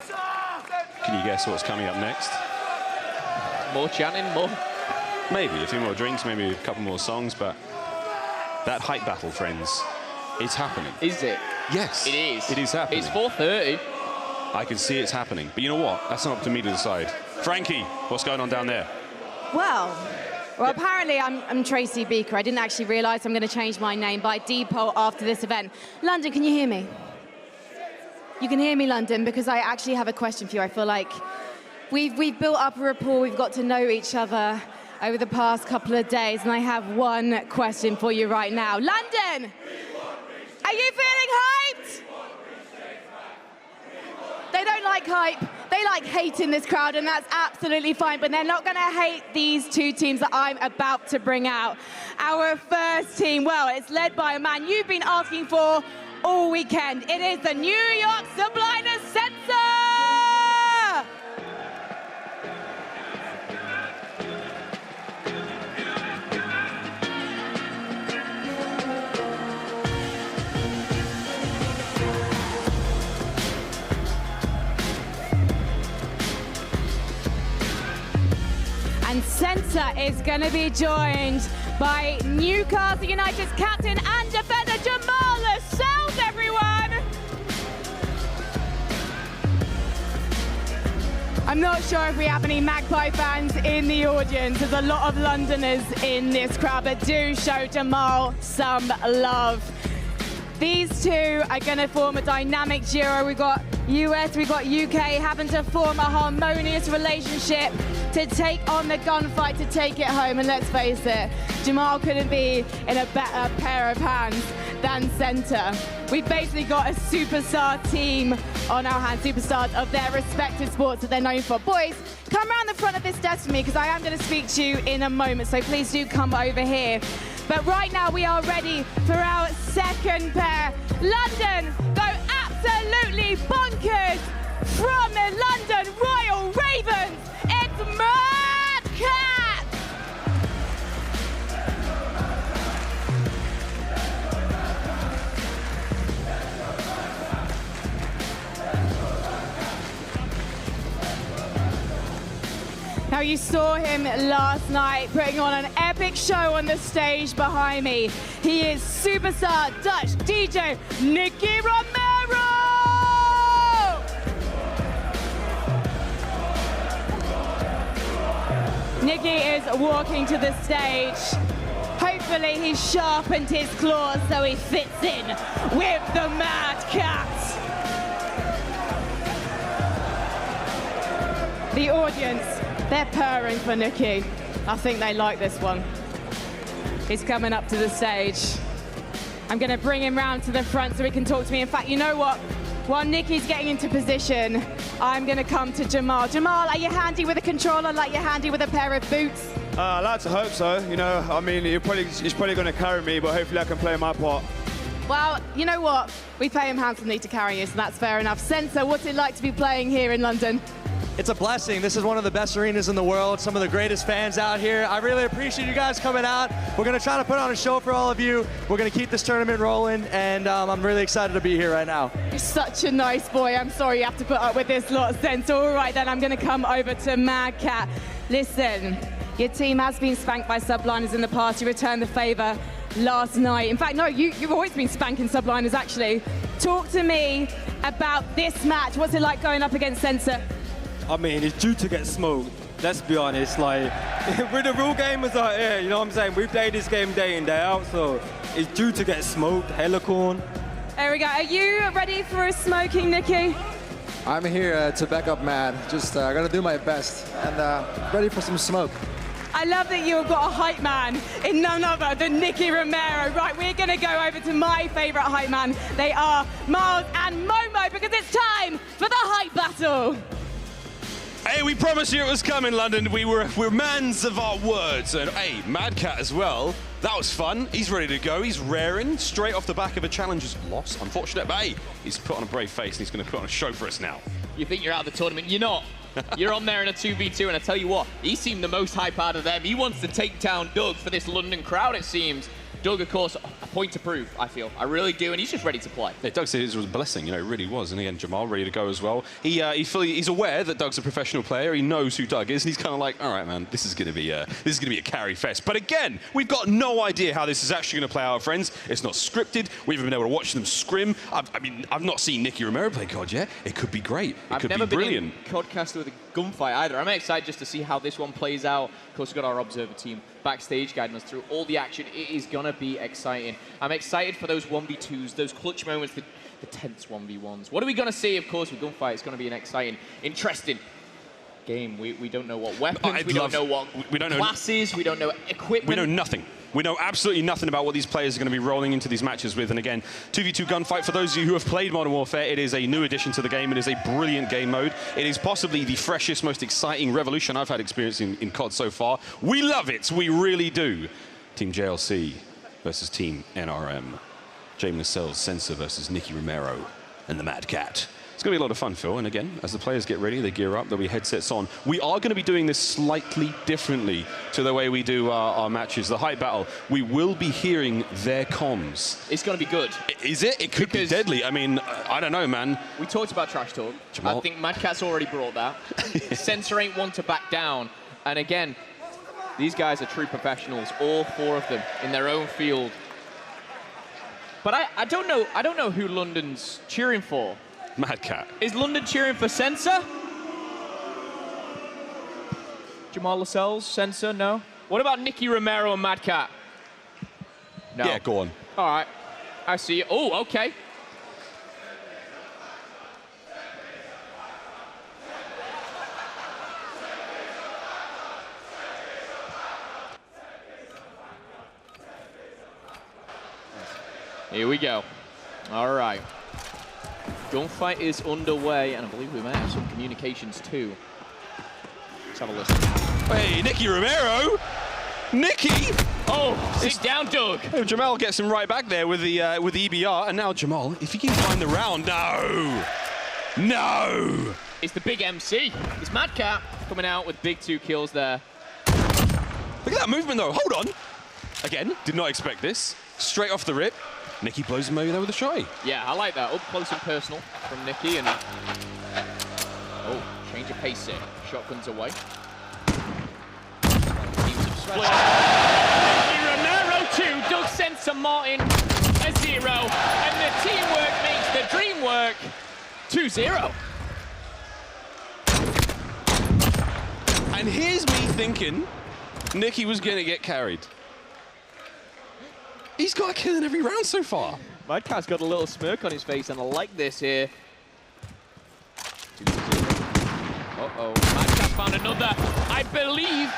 Can you guess what's coming up next? More chanting, more? Maybe a few more drinks, maybe a couple more songs, but that hype battle, friends, it's happening. Is it? Yes. It is. It is happening. It's 4:30. I can see it's happening. But you know what? That's not up to me to decide. Frankie, what's going on down there? Well, apparently I'm Tracy Beaker. I didn't actually realise I'm going to change my name by default after this event. London, can you hear me? You can hear me, London, because I actually have a question for you. I feel like we've built up a rapport, we've got to know each other over the past couple of days, and I have one question for you right now. London, are you feeling hyped? They don't like hype. They like hate in this crowd, and that's absolutely fine, but they're not going to hate these two teams that I'm about to bring out. Our first team, well, it's led by a man you've been asking for all weekend. It is the New York Subliners Censor! And Censor is going to be joined by Newcastle United's captain and defender Jamal Lascelles, everyone! I'm not sure if we have any Magpie fans in the audience. There's a lot of Londoners in this crowd, but do show Jamal some love. These two are going to form a dynamic duo. We've got US, we've got UK having to form a harmonious relationship to take on the gunfight, to take it home. And let's face it, Jamal couldn't be in a better pair of hands than Center. We've basically got a superstar team on our hands, superstars of their respective sports that they're known for. Boys, come around the front of this desk for me, because I am going to speak to you in a moment, so please do come over here. But right now we are ready for our second pair. London go absolutely bonkers from the London Royal Ravens. It's Mad Cat! Now, you saw him last night putting on an epic show on the stage behind me. He is superstar Dutch DJ Nicky Romero! Nicky is walking to the stage. Hopefully he's sharpened his claws so he fits in with the Mad Cat. The audience, they're purring for Nicky. I think they like this one. He's coming up to the stage. I'm going to bring him round to the front so he can talk to me. In fact, you know what? While Nicky's getting into position, I'm going to come to Jamal. Jamal, are you handy with a controller like you're handy with a pair of boots? I like to hope so. You know, I mean, he's probably going to carry me, but hopefully I can play my part. Well, you know what? We pay him handsomely to carry you, so that's fair enough. Censor, what's it like to be playing here in London? It's a blessing. This is one of the best arenas in the world, some of the greatest fans out here. I really appreciate you guys coming out. We're going to try to put on a show for all of you. We're going to keep this tournament rolling, and I'm really excited to be here right now. You're such a nice boy. I'm sorry you have to put up with this lot, Censor. All right, then, I'm going to come over to Mad Cat. Listen, your team has been spanked by Subliners in the past. You returned the favour last night. In fact, no, you've always been spanking Subliners, actually. Talk to me about this match. What's it like going up against Censor? I mean, it's due to get smoked. Let's be honest, like, we're the real gamers out here, you know what I'm saying? We play this game day in, day out, so it's due to get smoked, helicorn. There we go. Are you ready for a smoking, Nicky? I'm here to back up Mad. Just gonna do my best and ready for some smoke. I love that you've got a hype man in none other than Nicky Romero. Right, we're going to go over to my favourite hype man. They are Miles and Momo, because it's time for the hype battle. Hey, we promised you it was coming, London. We're mans of our words. And hey, Mad Cat as well. That was fun. He's ready to go. He's raring straight off the back of a challenger's loss. Unfortunate, but hey, he's put on a brave face and he's going to put on a show for us now. You think you're out of the tournament? You're not. You're on there in a 2v2, and I tell you what, he seemed the most hype out of them. He wants to take down Doug for this London crowd, it seems. Doug, of course, a point to prove, I feel. I really do, and he's just ready to play. Yeah, Doug said it was a blessing, you know, it really was. And again, Jamal ready to go as well. He's aware that Doug's a professional player. He knows who Doug is, and he's kind of like, all right, man, this is going to be a carry fest. But again, we've got no idea how this is actually going to play out, friends. It's not scripted. We haven't been able to watch them scrim. I mean, I've not seen Nicky Romero play COD yet. It could be great. It could be brilliant. I've never been in CODcast with a gunfight either. I'm excited just to see how this one plays out. Of course, we've got our observer team backstage guiding us through all the action. It is going to be exciting. I'm excited for those 1v2s, those clutch moments, the tense 1v1s. What are we going to see, of course, with gunfight? It's going to be an exciting, interesting game. We don't know what weapons, we don't know what classes, we don't know equipment. We know nothing. We know absolutely nothing about what these players are going to be rolling into these matches with. And again, 2v2 gunfight, for those of you who have played Modern Warfare, it is a new addition to the game. It is a brilliant game mode. It is possibly the freshest, most exciting revolution I've had experience in COD so far. We love it. We really do. Team JLC versus Team NRM. Jamie Lascelles, Sensor versus Nicky Romero and the Mad Cat. It's going to be a lot of fun, Phil. And again, as the players get ready, they gear up, there'll be headsets on. We are going to be doing this slightly differently to the way we do our matches. The hype battle, we will be hearing their comms. It's going to be good. Is it? It could be deadly. I mean, I don't know, man. We talked about trash talk. Jamal. I think Mad Cat's already brought that. Sensor ain't one to back down. And again, these guys are true professionals, all four of them in their own field. But I don't know who London's cheering for. Mad Cat. Is London cheering for Sensor? Jamal Lascelles, Sensor, no? What about Nicky Romero and Mad Cat? No. Yeah, go on. All right, I see you. Oh, okay. Here we go. All right. Gunfight is underway, and I believe we may have some communications too. Let's have a listen. Hey, Nicky Romero! Nicky! Oh, sit down, Doug. Oh, Jamal gets him right back there with the EBR, and now Jamal, if he can find the round, no! It's the big MC. It's Mad Cat coming out with big 2 kills there. Look at that movement though, hold on. Again, did not expect this. Straight off the rip. Nicky blows him over there with a shot. Yeah, I like that. Up close and personal from Nicky. And oh, change of pace here. Shotguns away. Teams have split. Nicky Romero 2, Doug Sensor Martin a 0. And the teamwork makes the dream work. 2-0. And here's me thinking Nicky was going to get carried. He's got a kill in every round so far. Mad Cat's got a little smirk on his face, and I like this here. Uh-oh, Mad Cat found another. I believe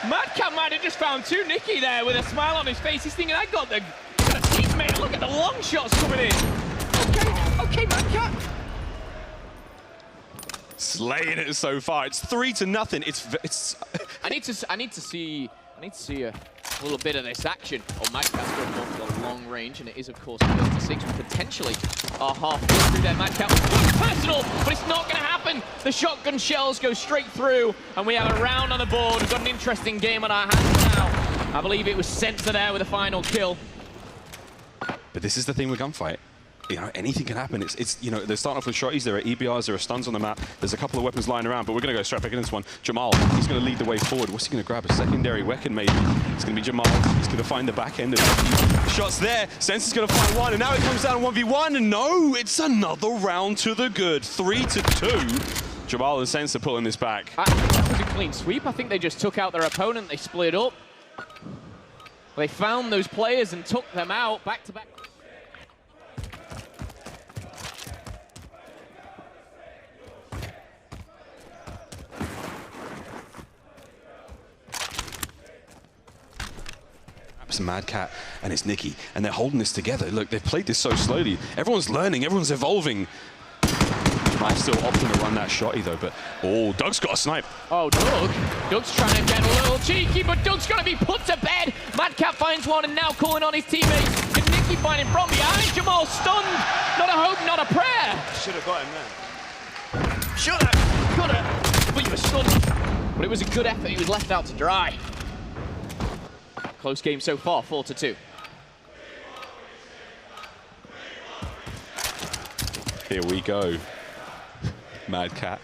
Mad Cat might have just found 2. Nicky there with a smile on his face. He's thinking, I got a teammate. Look at the long shots coming in. Okay, Mad Cat. Slaying it so far. It's 3-0. It's. I need to see a little bit of this action. Oh, Mad Cat's going for the long range, and it is, of course, 36. We potentially are halfway through there. Mad Cat was personal, but it's not going to happen. The shotgun shells go straight through, and we have a round on the board. We've got an interesting game on our hands now. I believe it was Sensor there with the final kill. But this is the thing with gunfight. You know, anything can happen. It's you know, they're starting off with shotties, there are EBRs, there are stuns on the map, there's a couple of weapons lying around, but we're going to go straight back in this one. Jamal, he's going to lead the way forward. What's he going to grab? A secondary weapon, maybe? It's going to be Jamal. He's going to find the back end of it. Shots there. Sensor's going to find one, and now it comes down 1v1, and no, it's another round to the good. 3-2. Jamal and Sensor pulling this back. That was a clean sweep. I think they just took out their opponent. They split up. They found those players and took them out back to back. Mad Cat and it's Nicky, and they're holding this together. Look, they've played this so slowly. Everyone's learning, everyone's evolving. Might still opting to run that shotty though, but oh, Doug's got a snipe. Oh, Doug's trying to get a little cheeky, but Doug's going to be put to bed. Mad Cat finds one and now calling on his teammates. Can Nicky find him from behind? Jamal stunned. Not a hope, not a prayer. Should have got him there. Should have, could have, but he was stunned. But it was a good effort. He was left out to dry. Close game so far, 4-2. Here we go. Mad Cat.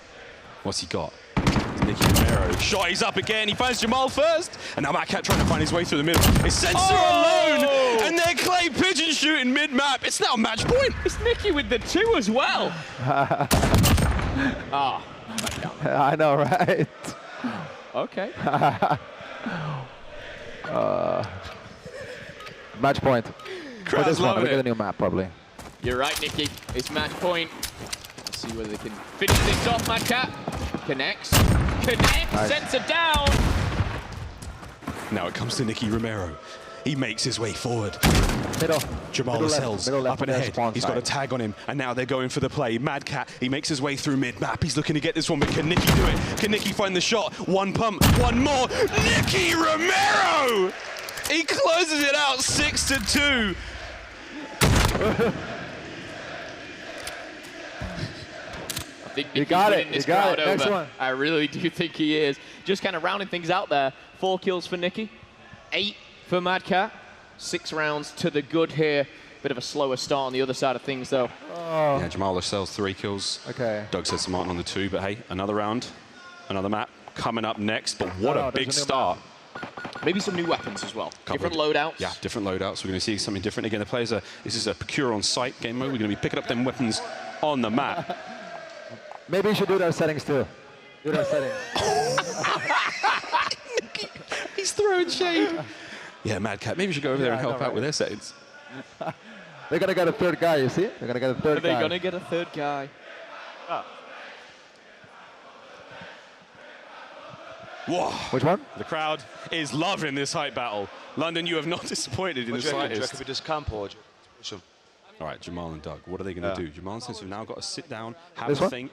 What's he got? It's Nicky Romero. Shot, he's up again. He finds Jamal first. And now Mad Cat trying to find his way through the middle. It's Sensor alone. And they're clay pigeon shooting mid-map. It's now match point. It's Nicky with the 2 as well. I know, right? Okay. Match point. Crowd's this one, loving look at it. the new map, probably. You're right, Nicky. It's match point. Let's see whether they can finish this off, Mad Cat. Connects. Nice. Sensor down. Now it comes to Nicky Romero. He makes his way forward. Middle. Jamal Middle Lascelles left, up and on their ahead. spawn He's got a side. tag on him, and now they're going for the play. Mad Cat, he makes his way through mid-map. He's looking to get this one, but can Nicky do it? Can Nicky find the shot? One pump, one more. Nicky Romero! He closes it out 6-2. I think You Nicky's got winning it. this You got crowd it. Next over. one. I really do think he is. Just kind of rounding things out there. 4 kills for Nicky. 8 for Mad Cat. 6 rounds to the good here. Bit of a slower start on the other side of things, though. Yeah, Jamal Lascelles, 3 kills. Okay. Doug says to Martin on the 2, but hey, another round, another map coming up next. But what No, a big there's a new start. Maybe some new weapons as well. Couple Different of- loadouts. Yeah, different loadouts. We're going to see something different. Again, the players are, this is a procure on site game mode. We're going to be picking up them weapons on the map. Maybe you should do their settings too. Do their settings. He's throwing shade. Yeah, Mad Cat, maybe you should go over there and Yeah, I help know, out right? with their settings. They're gonna get a third guy, you see? They're gonna get a third Are guy. they going to get a 3rd guy? Whoa. Which one? The crowd is loving this hype battle. London, you have not disappointed in the Do you reckon slightest. we just camp or push them? All right, Jamal and Doug, what are they going to do? Jamal and Sensor have now got to sit down, have This a one? think,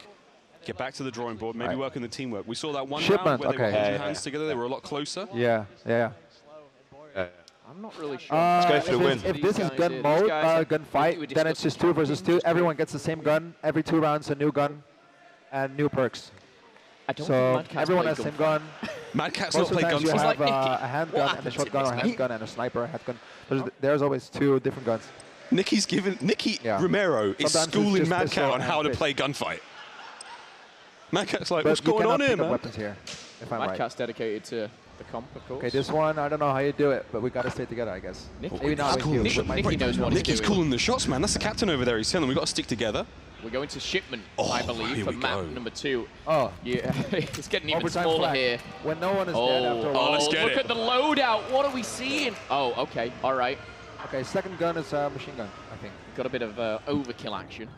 get back to the drawing board, maybe Right. work on the teamwork. We saw that one Shipment, round where they were okay. holding hands together. They were a lot closer. Yeah. I'm not really sure. Let's go for the win. If this is These gun guys mode, are- gun I fight, think we then it's discussed just 2 versus 2. Everyone gets the same gun. Every 2 rounds, a new gun and new perks. I don't So think Mad Cat's everyone has played the same gun. Mad Cat's not Most of the played times you guns. have like Nicky. a handgun and a happened to shotgun or this handgun and a sniper handgun. There's always 2 different guns. Nicky Yeah. Romero is Sometimes it's schooling just Mad pistol Cat on how and to fist. play gunfight. Mad Cat's like, But what's you going cannot on here, pick up man? weapons here, if I'm Mad right. Cat's dedicated to the comp, of course. Okay, this one, I don't know how you do it, but we gotta stay together, I guess. Nicky- Maybe not with you. Nicky- with my Nicky team. knows what he's Nicky's doing. calling the shots, man. That's the captain over there. He's telling them we've got to stick together. We're going to shipment, Oh, I believe, here for we map go. number 2. Oh, Yeah, it's getting even overtime smaller flag. here. When no one is dead after a while. let's get look it. at the loadout. What are we seeing? Oh, okay. All right. Okay, second gun is a machine gun, I think. Got a bit of overkill action.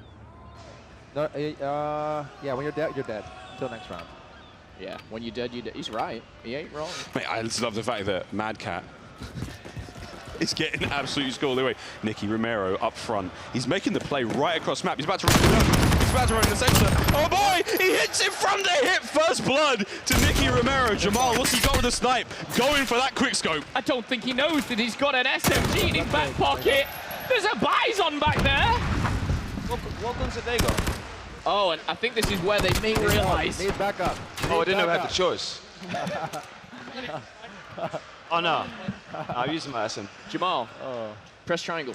No, yeah, when you're dead, you're dead. Until next round. Yeah, when you're dead, you're dead. He's right. He ain't wrong. Mate, I just love the fact that Mad Cat is getting absolutely scored away. Nicky Romero up front. He's making the play right across map. He's about to run the center. Oh boy! He hits it from the hip. First blood to Nicky Romero. Jamal, what's he got with the snipe? Going for that quick scope. I don't think he knows that he's got an SMG in his back pocket. There's a Bison back there. What guns have they got? Oh, and I think this is where they may realize. Need backup. Oh, I didn't know we Back had the choice. Oh no. I'm using my SM. Jamal, press triangle.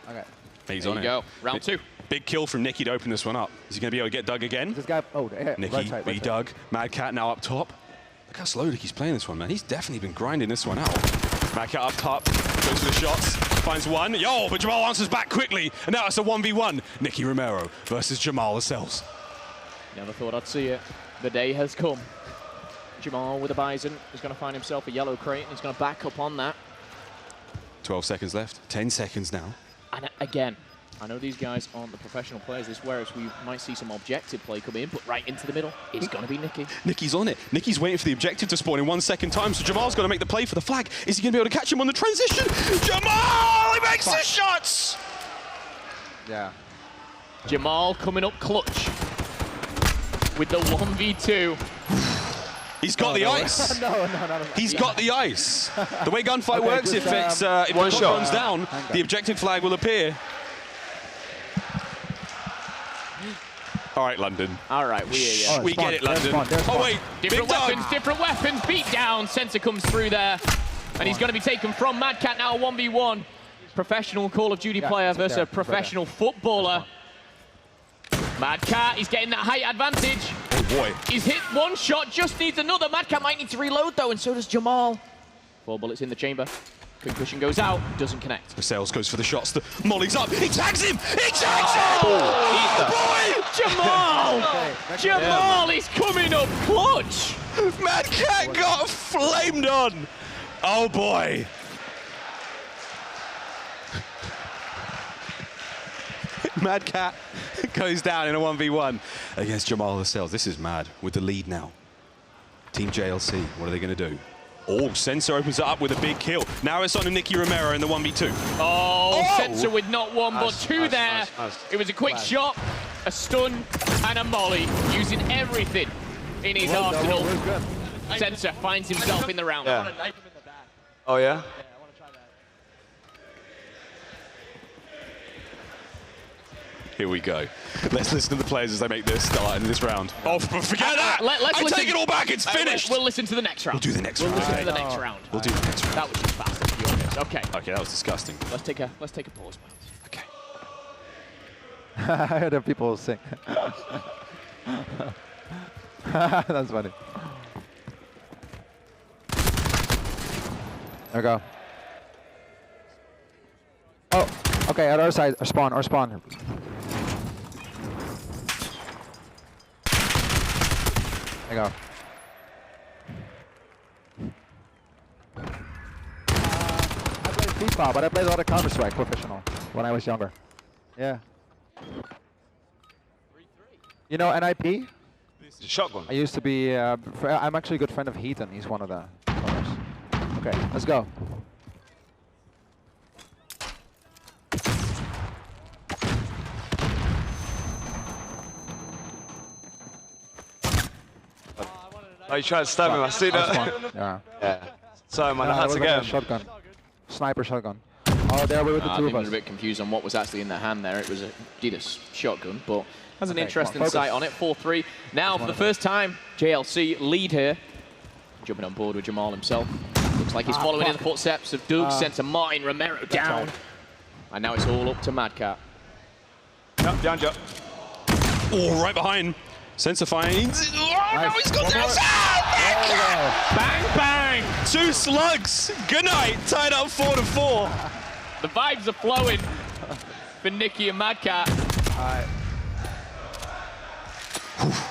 Okay. He's There on you it. go. Round 2. Big kill from Nicky to open this one up. Is he going to be able to get Doug again? This guy, oh, yeah, Nicky, right side, B right side. Doug, Mad Cat now up top. Look how slow Nicky's playing this one, man. He's definitely been grinding this one out. Mad Cat up top, goes for the shots, finds one. Yo, but Jamal answers back quickly. And now it's a 1v1. Nicky Romero versus Jamal Lascelles. Never thought I'd see it. The day has come. Jamal with a Bison is going to find himself a yellow crate, and he's going to back up on that. 12 seconds left, 10 seconds now. And again, I know these guys aren't the professional players. This is where we might see some objective play come in, but right into the middle is going to be Nicky. Nicky's on it. Nicky's waiting for the objective to spawn in 1 second time, so Jamal's got to make the play for the flag. Is he going to be able to catch him on the transition? Jamal! He makes his shots! Yeah. Jamal coming up clutch with the 1v2. He's got the ice. No. He's got the ice. The way gunfight Okay, works, just, if one the clock shot. runs down, the objective flag will appear. All right, London. All right, we hear you. Oh, We spawn. get it, There's London. spawn. There's Oh, spawn. wait. Different Big Doug. weapons, different weapons. Beat down. Sensor comes through there. And he's going to be taken from Mad Cat now, 1v1. Professional Call of Duty Yeah, player it's up versus there. a professional footballer. Mad Cat, he's getting that height advantage. Oh boy. He's hit one shot, just needs another. Mad Cat might need to reload though, and so does Jamal. 4 bullets in the chamber. Concussion goes out, doesn't connect. Vassales goes for the shots. The Molly's up. He tags him! He tags him! Oh, boy! Jamal! Jamal is coming up clutch! Mad Cat got flamed on! Oh boy! Mad Cat goes down in a 1v1 against Jamal Vassales. This is mad with the lead now. Team JLC, what are they going to do? Oh, Sensor opens it up with a big kill. Now it's on to Nicky Romero in the 1v2. Oh, Sensor with not one, but two there. It was a quick shot, a stun, and a molly, using everything in his arsenal. Sensor finds himself in the round. Yeah. Oh, yeah? Here we go. Let's listen to the players as they make their start in this round. Oh, forget that! I take it all back, it's finished! We'll listen to the next round. We'll do the next round. We'll listen to the next round. We'll do the next round. That was just fast and furious. Okay. Okay, that was disgusting. Let's take a pause, Miles. Okay. I heard people sing. That's funny. There we go. Oh, okay, at our side, our spawn. There you go. I played FIFA, but I played a lot of Counter-Strike professional when I was younger. Yeah. You know NIP? Shotgun. I used to be, I'm actually a good friend of Heaton. He's one of the owners. Okay, let's go. Oh, you tried to stab him, I see that. Yeah. Sorry, man, I had to get him. Shotgun. Sniper shotgun. Oh, there we were with the two of I us. was a bit confused on what was actually in the hand there. It was indeed a shotgun, but has an interesting focus. sight on it. 4-3. Now, for the first time, JLC lead here. Jumping on board with Jamal himself. Looks like he's following in the footsteps of Doug, Sensor, Martin, Romero down. Right. And now it's all up to Mad Cat. Yep, behind you. Oh, right behind. Sensor finds. Oh, no, he's got down. Bang, bang! 2 slugs. Good night. Tied up 4-4. The vibes are flowing for Nicky and Mad Cat.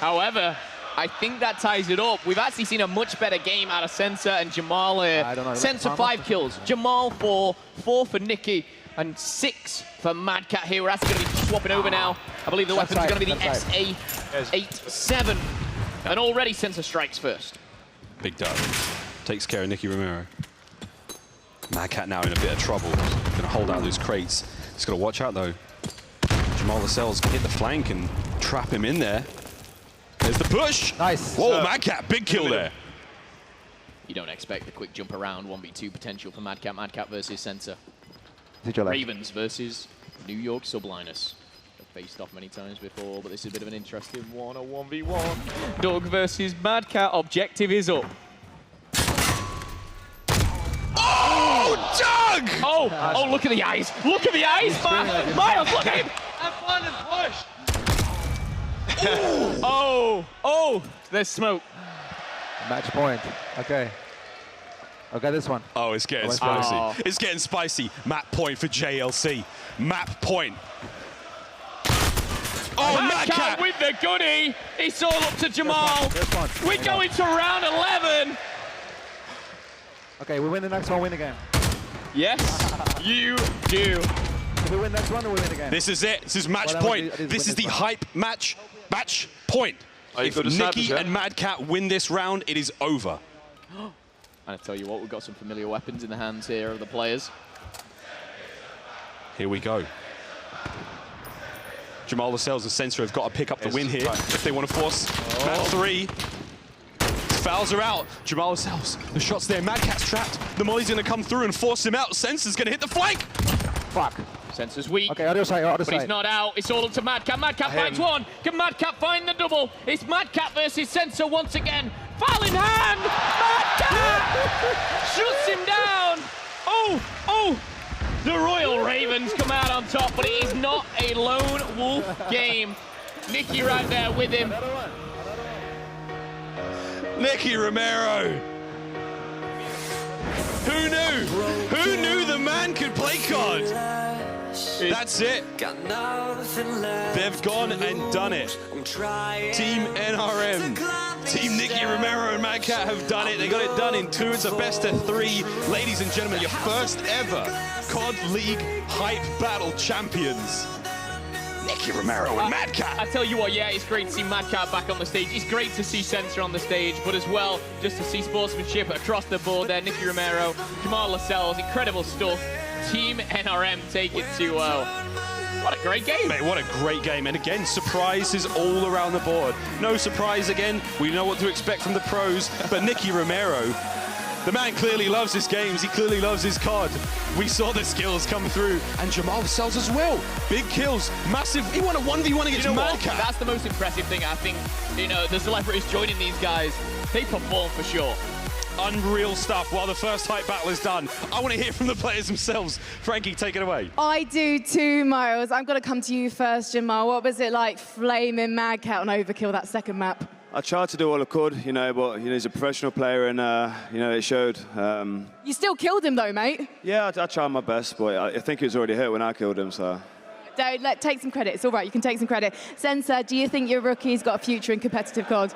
However, I think that ties it up. We've actually seen a much better game out of Sensor and Jamal here. Sensor 5 kills, Jamal 4, 4 for Nicky, and 6 for Mad Cat here. We're actually going to be swapping over now. I believe the weapons are going to be the SA-87. And already Sensor strikes first. Big dub. Takes care of Nicky Romero. Mad Cat now in a bit of trouble. Going to hold out those crates. He's got to watch out though. Jamal Vassales can hit the flank and trap him in there. There's the push. Nice. Whoa, Mad Cat, big kill there. You don't expect the quick jump around 1v2 potential for Mad Cat. Mad Cat versus Sensor. Ravens versus New York Subliners. They've faced off many times before, but this is a bit of an interesting one, a 1v1. Doug versus Mad Cat. Objective is up. Oh, Doug! Oh, look at the eyes. Look at the eyes, Miles, look at him. Have fun and push. Oh, there's smoke. Match point. Okay. Okay, this one. Oh, it's getting spicy. It's getting spicy. Map point for JLC. Map point. Oh, Mad Cat with the goodie. It's all up to Jamal. We're going to round 11. Okay, we win the next one, win the game. Yes, you do. If we win next one, or we win the game? This is it. This is match point. This is the hype match point. If Nicky and Mad Cat win this round, it is over. And I tell you what, we've got some familiar weapons in the hands here of the players. Here we go. Jamal Vassales and Sensor have got to pick up the win here if they want to force match 3. Fouls are out. Jamal Vassales, the shot's there. Mad Cat's trapped. The molly's going to come through and force him out. Sensor's going to hit the flank. Fuck. Sensor's weak. Okay, other side, other side. But he's not out. It's all up to Mad Cat. Mad Cat finds one. Can Mad Cat find the double? It's Mad Cat versus Sensor once again. Foul in hand. Mad Cat shuts him down. Oh. The Royal Ravens come out on top, but it is not a lone wolf game. Nicky right there with him. Nicky Romero. Who knew? Who knew the man could play COD? That's it. They've gone and done it. Team NRM, Team Nicky Romero and Mad Cat have done it. They got it done in 2. It's a best of 3. Ladies and gentlemen, your first ever COD League Hype Battle champions. Nicky Romero and Mad Cat. I tell you what, yeah, it's great to see Mad Cat back on the stage. It's great to see Sensor on the stage, but as well, just to see sportsmanship across the board there. Nicky Romero, Jamal Lascelles, incredible stuff. Team NRM take it 2-0. What a great game. Mate, what a great game. And again, surprises all around the board. No surprise again. We know what to expect from the pros, but Nicky Romero, the man clearly loves his games. He clearly loves his COD. We saw the skills come through. And Jamal Lascelles as well. Big kills, massive. He won a 1v1 against Mad Cat. That's the most impressive thing, I think. You know, the celebrities joining these guys, they perform for sure. Unreal stuff. While the first hype battle is done, I want to hear from the players themselves. Frankie, take it away. I do too, Miles. I'm going to come to you first, Jamal. What was it like flaming Mad Cat on Overkill that second map? I tried to do all I could, you know, but he's a professional player, and you know, it showed. You still killed him, though, mate. Yeah, I tried my best, but I think he was already hurt when I killed him, so. Don't take some credit. It's all right. You can take some credit. Sensor, do you think your rookie's got a future in competitive COD?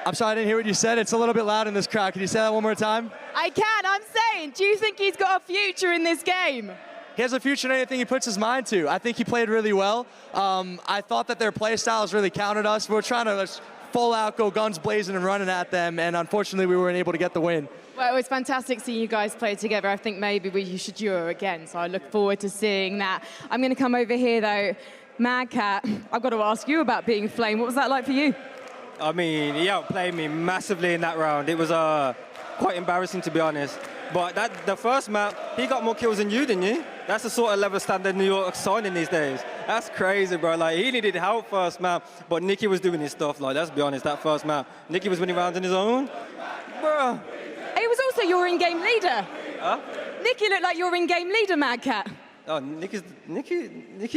I'm sorry, I didn't hear what you said. It's a little bit loud in this crowd. Can you say that one more time? I can. I'm saying, do you think he's got a future in this game? He has a future in anything he puts his mind to. I think he played really well. I thought that their play styles really countered us. We were trying to full out go guns blazing and running at them, and unfortunately we weren't able to get the win. Well, it was fantastic seeing you guys play together. I think maybe you should duo again, so I look forward to seeing that. I'm going to come over here, though. Mad Cat, I've got to ask you about being Flame. What was that like for you? I mean, he outplayed me massively in that round. It was quite embarrassing, to be honest. But the first map, he got more kills than you, didn't you? That's the sort of level standard New York signing these days. That's crazy, bro. Like, he needed help first map, but Nicky was doing his stuff. Like, let's be honest, that first map, Nicky was winning rounds on his own. Bro. He was also your in-game leader. Huh? Nicky looked like your in-game leader, Mad Cat. Oh, Nicky's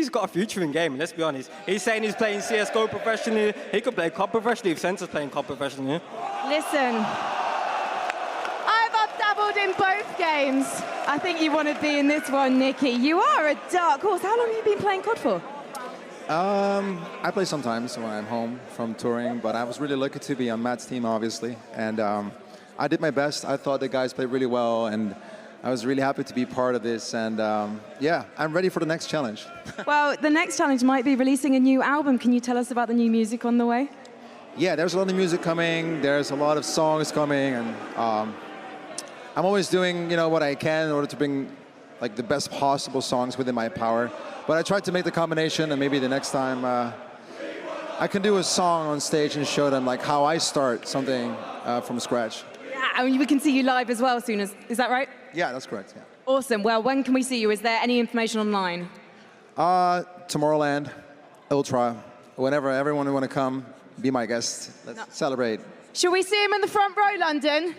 got a future in gaming, let's be honest. He's saying he's playing CSGO professionally. He could play COD professionally if Sensor's playing COD professionally. Listen, I've dabbled in both games. I think you want to be in this one, Nicky. You are a dark horse. How long have you been playing COD for? I play sometimes when I'm home from touring, but I was really lucky to be on Matt's team, obviously. And I did my best. I thought the guys played really well, and I was really happy to be part of this, and yeah, I'm ready for the next challenge. Well, the next challenge might be releasing a new album. Can you tell us about the new music on the way? Yeah, there's a lot of music coming. There's a lot of songs coming, and I'm always doing, you know, what I can in order to bring like the best possible songs within my power. But I tried to make the combination, and maybe the next time I can do a song on stage and show them like how I start something from scratch. Yeah, and we can see you live as well soon. Is that right? Yeah, that's correct. Yeah. Awesome. Well, when can we see you? Is there any information online? Tomorrowland, Ultra, whenever everyone want to come, be my guest. Let's celebrate. Shall we see him in the front row, London?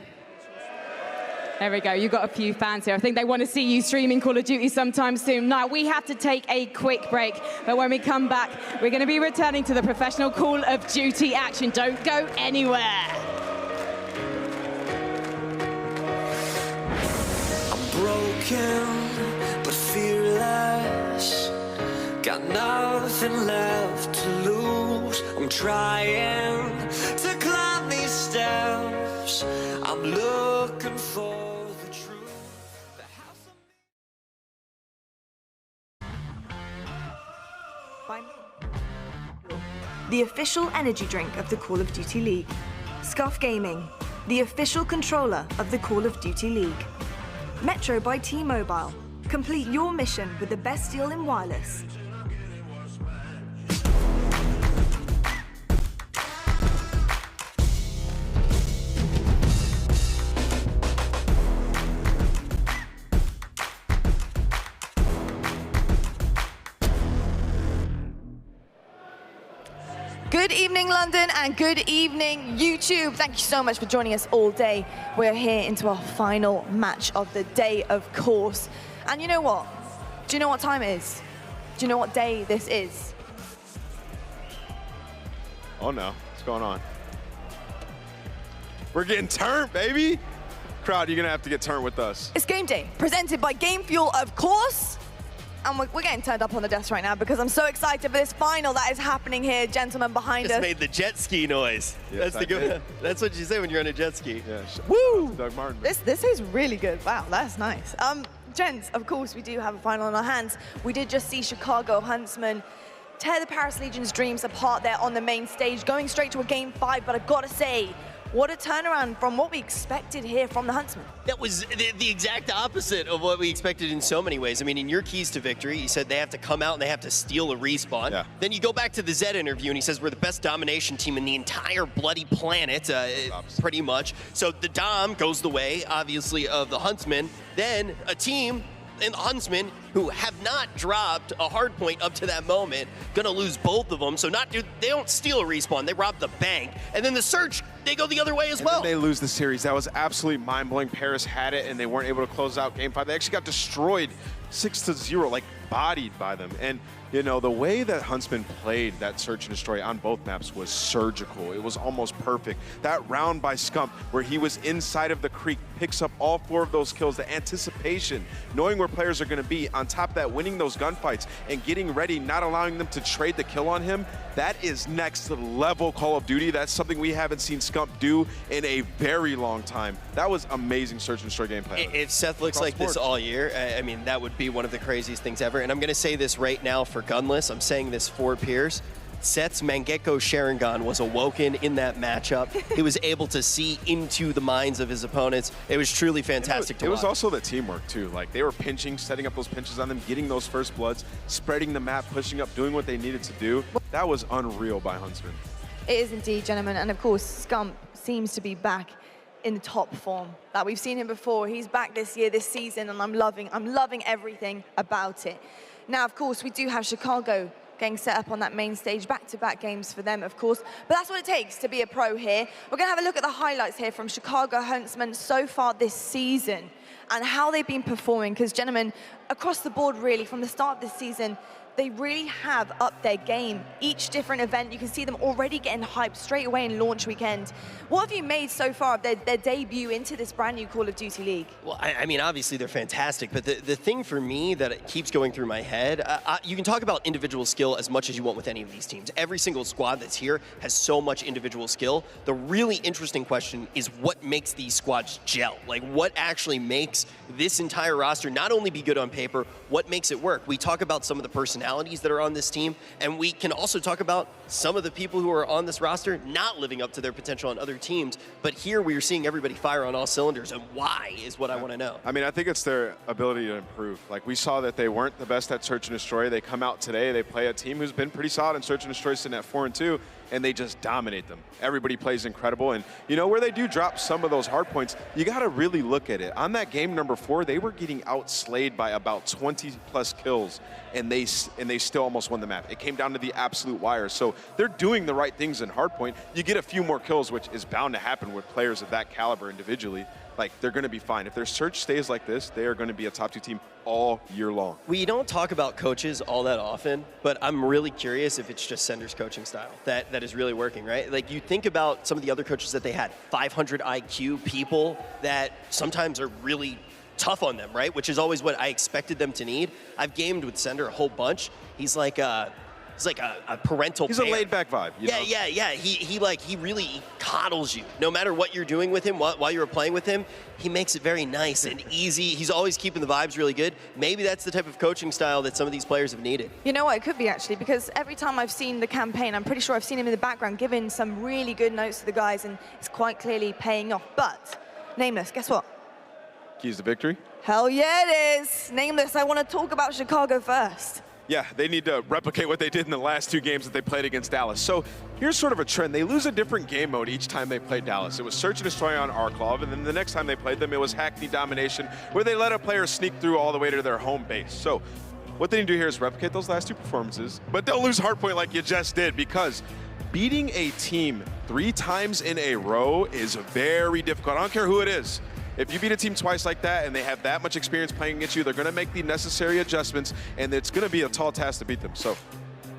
There we go. You've got a few fans here. I think they want to see you streaming Call of Duty sometime soon. Now, we have to take a quick break, but when we come back, we're going to be returning to the professional Call of Duty action. Don't go anywhere. Broken, but fearless. Got nothing left to lose. I'm trying to climb these steps. I'm looking for the truth. The official energy drink of the Call of Duty League. Scuff Gaming, the official controller of the Call of Duty League. Metro by T-Mobile. Complete your mission with the best deal in wireless. Good evening, London, and good evening, YouTube. Thank you so much for joining us all day. We're here into our final match of the day, of course. And you know what? Do you know what time it is? Do you know what day this is? Oh no, what's going on? We're getting turned, baby. Crowd, you're gonna have to get turned with us. It's game day, presented by Game Fuel, of course. And we're getting turned up on the desk right now because I'm so excited for this final that is happening here, gentlemen, behind us. Just made the jet ski noise. Yes, That's what you say when you're on a jet ski. Yeah. Woo! Doug Martin. This is really good. Wow, that's nice. Gents, of course, we do have a final on our hands. We did just see Chicago Huntsmen tear the Paris Legion's dreams apart there on the main stage, going straight to a game 5, but I've got to say, what a turnaround from what we expected here from the Huntsmen. That was the exact opposite of what we expected in so many ways. I mean, in your keys to victory, you said they have to come out and they have to steal a respawn. Yeah. Then you go back to the Zed interview and he says we're the best domination team in the entire bloody planet, pretty much. So the Dom goes the way, obviously, of the Huntsmen. Then a team in the Huntsmen who have not dropped a hard point up to that moment, gonna lose both of them. So they don't steal a respawn, they rob the bank. And then the Surge, they go the other way as well. They lose the series. That was absolutely mind-blowing. Paris had it and they weren't able to close out game 5. They actually got destroyed 6-0, like bodied by them. And you know, the way that Huntsmen played that search and destroy on both maps was surgical. It was almost perfect. That round by Scump where he was inside of the creek, picks up all 4 of those kills, the anticipation, knowing where players are gonna be, on top of that, winning those gunfights and getting ready, not allowing them to trade the kill on him, that is next level Call of Duty. That's something we haven't seen Scump do in a very long time. That was amazing search and destroy gameplay. If Seth looks like this all year, I mean, that would be one of the craziest things ever. And I'm gonna say this right now for Gunless, I'm saying this for Pierce. Seth's Mangekyo Sharingan was awoken in that matchup. He was able to see into the minds of his opponents. It was truly fantastic to watch. It was also the teamwork too. Like they were pinching, setting up those pinches on them, getting those first bloods, spreading the map, pushing up, doing what they needed to do. That was unreal by Huntsmen. It is indeed, gentlemen, and of course, Scump seems to be back in the top form that we've seen him before. He's back this year, this season, and I'm loving everything about it. Now, of course, we do have Chicago getting set up on that main stage, back-to-back games for them, of course. But that's what it takes to be a pro here. We're gonna have a look at the highlights here from Chicago Huntsmen so far this season and how they've been performing, because gentlemen, across the board really, from the start of this season, they really have upped their game. Each different event, you can see them already getting hyped straight away in launch weekend. What have you made so far of their debut into this brand new Call of Duty League? Well, I mean, obviously they're fantastic, but the thing for me that it keeps going through my head, you can talk about individual skill as much as you want with any of these teams. Every single squad that's here has so much individual skill. The really interesting question is what makes these squads gel? Like what actually makes this entire roster not only be good on paper, what makes it work? We talk about some of the personalities that are on this team, and we can also talk about some of the people who are on this roster not living up to their potential on other teams, but here we are seeing everybody fire on all cylinders, and why is what I want to know. I mean, I think it's their ability to improve. Like we saw that they weren't the best at search and destroy. They come out today, they play a team who's been pretty solid in search and destroy, sitting at 4-2, and they just dominate them. Everybody plays incredible, and you know, where they do drop some of those hard points, you gotta really look at it. On that game number 4, they were getting outslayed by about 20 plus kills, and they still almost won the map. It came down to the absolute wire. So they're doing the right things in hardpoint. You get a few more kills, which is bound to happen with players of that caliber individually. Like, they're gonna be fine. If their search stays like this, they are gonna be a top 2 team all year long. We don't talk about coaches all that often, but I'm really curious if it's just Sender's coaching style that is really working, right? Like, you think about some of the other coaches that they had, 500 IQ people that sometimes are really tough on them, right? Which is always what I expected them to need. I've gamed with Sender a whole bunch. He's like a parental He's parent. a laid-back vibe. You know? Yeah. He really coddles you. No matter what you're doing with him, while you're playing with him, he makes it very nice and easy. He's always keeping the vibes really good. Maybe that's the type of coaching style that some of these players have needed. You know what, it could be actually, because every time I've seen the campaign, I'm pretty sure I've seen him in the background giving some really good notes to the guys, and it's quite clearly paying off. But, Nameless, guess what? Keys to victory? Hell yeah it is! Nameless, I want to talk about Chicago first. Yeah, they need to replicate what they did in the last 2 games that they played against Dallas. So here's sort of a trend. They lose a different game mode each time they play Dallas. It was Search and Destroy on Arklov, and then the next time they played them, it was Hackney Domination, where they let a player sneak through all the way to their home base. So what they need to do here is replicate those last 2 performances, but they'll lose hardpoint like you just did, because beating a team 3 times in a row is very difficult. I don't care who it is. If you beat a team twice like that and they have that much experience playing against you, they're going to make the necessary adjustments, and it's going to be a tall task to beat them. So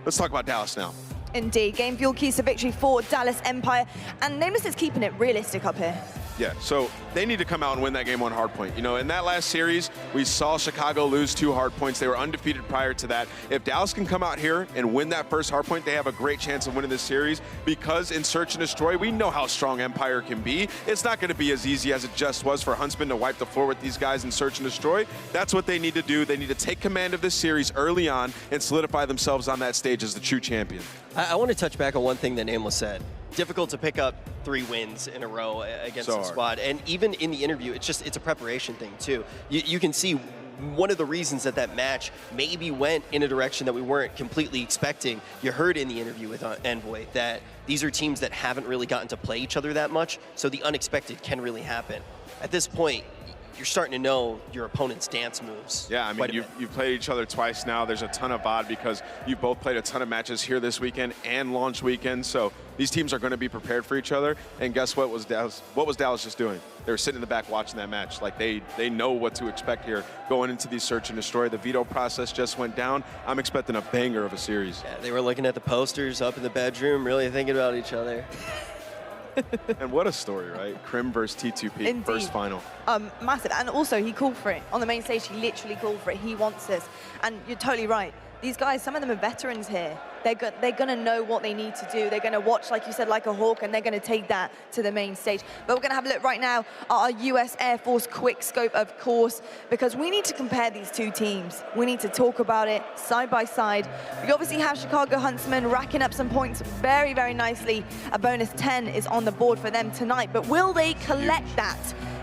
let's talk about Dallas now. Indeed, Game Fuel keys to victory for Dallas Empire, and Nameless is keeping it realistic up here. Yeah, so they need to come out and win that game on hardpoint. You know, in that last series, we saw Chicago lose 2 hardpoints. They were undefeated prior to that. If Dallas can come out here and win that first hardpoint, they have a great chance of winning this series, because in Search and Destroy, we know how strong Empire can be. It's not going to be as easy as it just was for Huntsmen to wipe the floor with these guys in Search and Destroy. That's what they need to do. They need to take command of this series early on and solidify themselves on that stage as the true champion. I want to touch back on one thing that Nameless said. Difficult to pick up 3 wins in a row against the squad. And even in the interview, it's a preparation thing too. You can see one of the reasons that match maybe went in a direction that we weren't completely expecting. You heard in the interview with Envoy that these are teams that haven't really gotten to play each other that much, so the unexpected can really happen. At this point, you're starting to know your opponent's dance moves. Yeah, I mean, you've played each other twice now. There's a ton of VOD because you've both played a ton of matches here this weekend and launch weekend. So these teams are going to be prepared for each other. And guess what was Dallas just doing? They were sitting in the back watching that match. Like they know what to expect here going into these Search and Destroy. The veto process just went down. I'm expecting a banger of a series. Yeah, they were looking at the posters up in the bedroom, really thinking about each other. And what a story, right? Crim versus T2P, Indeed. first final. Massive. And also, he called for it. On the main stage, he literally called for it. He wants this. And you're totally right. These guys, some of them are veterans here. They're going to know what they need to do. They're going to watch, like you said, like a hawk, and they're going to take that to the main stage. But we're going to have a look right now at our US Air Force quick scope, of course, because we need to compare these 2 teams. We need to talk about it side by side. We obviously have Chicago Huntsmen racking up some points very, very nicely. A bonus 10 is on the board for them tonight, but will they collect that?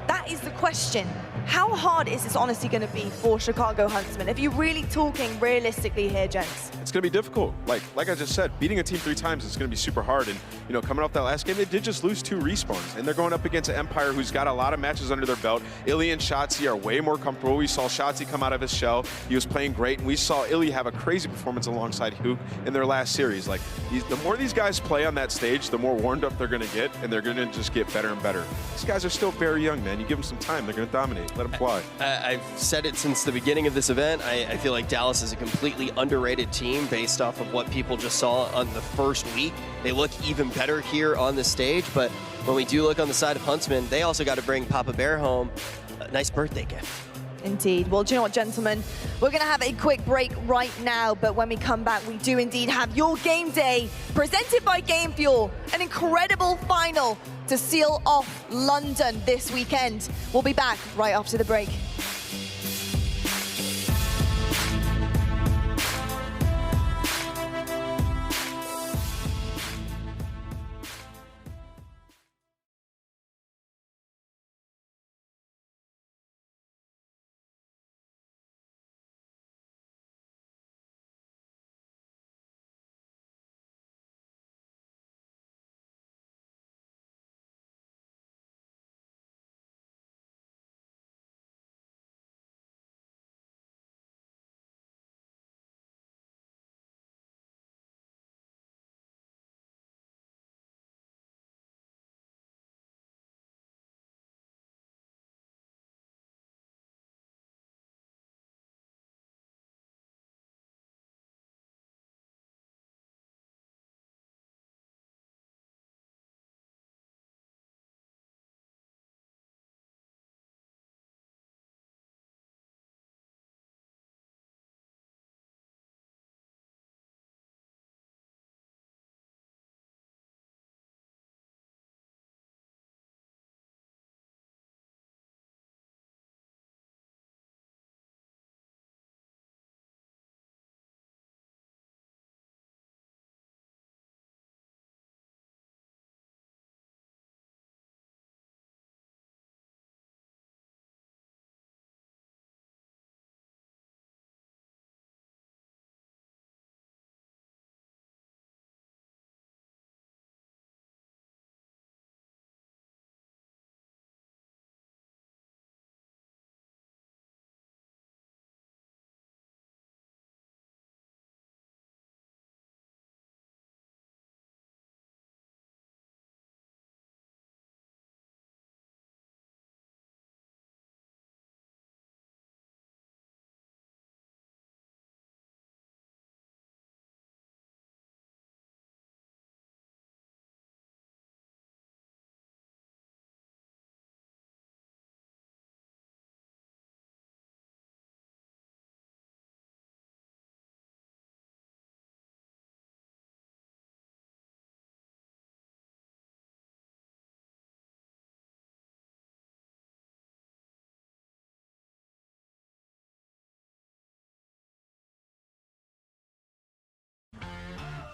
That is the question. How hard is this honestly going to be for Chicago Huntsmen? If you're really talking realistically here, gents. It's going to be difficult. Like I just said, beating a team 3 times is going to be super hard. And, you know, coming off that last game, they did just lose 2 respawns. And they're going up against an Empire who's got a lot of matches under their belt. Illy and Shotzi are way more comfortable. We saw Shotzi come out of his shell. He was playing great. And we saw Illy have a crazy performance alongside Hook in their last series. Like, the more these guys play on that stage, the more warmed up they're going to get. And they're going to just get better and better. These guys are still very young, man. You give them some time, they're going to dominate. Let them fly. I've said it since the beginning of this event. I feel like Dallas is a completely underrated team based off of what people just saw on the first week. They look even better here on the stage, but when we do look on the side of Huntsmen, they also got to bring Papa Bear home a nice birthday gift. Indeed. Well, do you know what, gentlemen? We're going to have a quick break right now, but when we come back, we do indeed have your game day presented by Game Fuel, an incredible final to seal off London this weekend. We'll be back right after the break.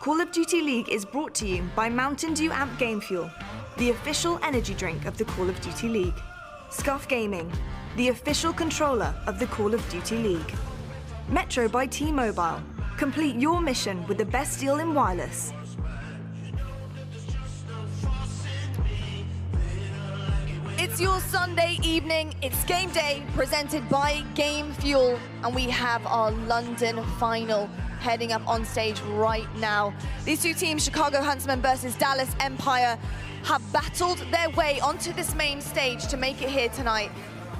Call of Duty League is brought to you by Mountain Dew Amp Game Fuel, the official energy drink of the Call of Duty League. Scuff Gaming, the official controller of the Call of Duty League. Metro by T-Mobile. Complete your mission with the best deal in wireless. It's your Sunday evening, it's game day, presented by Game Fuel, and we have our London final heading up on stage right now. These two teams, Chicago Huntsmen versus Dallas Empire, have battled their way onto this main stage to make it here tonight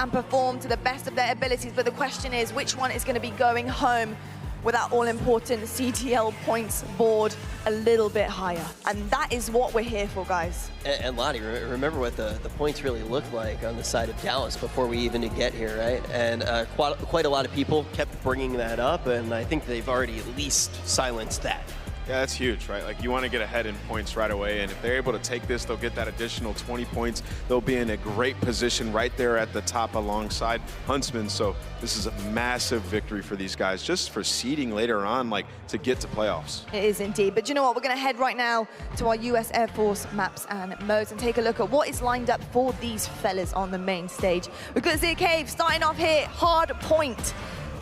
and perform to the best of their abilities, but the question is, which one is going to be going home with that all-important CDL points board a little bit higher? And that is what we're here for, guys. And Lottie, remember what the points really looked like on the side of Dallas before we even did get here, right? And quite a lot of people kept bringing that up, and I think they've already at least silenced that. Yeah, that's huge, right? Like, you want to get ahead in points right away, and if they're able to take this, they'll get that additional 20 points. They'll be in a great position right there at the top alongside Huntsmen. So this is a massive victory for these guys, just for seeding later on, like, to get to playoffs. It is indeed. But you know what? We're going to head right now to our US Air Force maps and modes and take a look at what is lined up for these fellas on the main stage. We've got Zia Cave starting off here, hard point.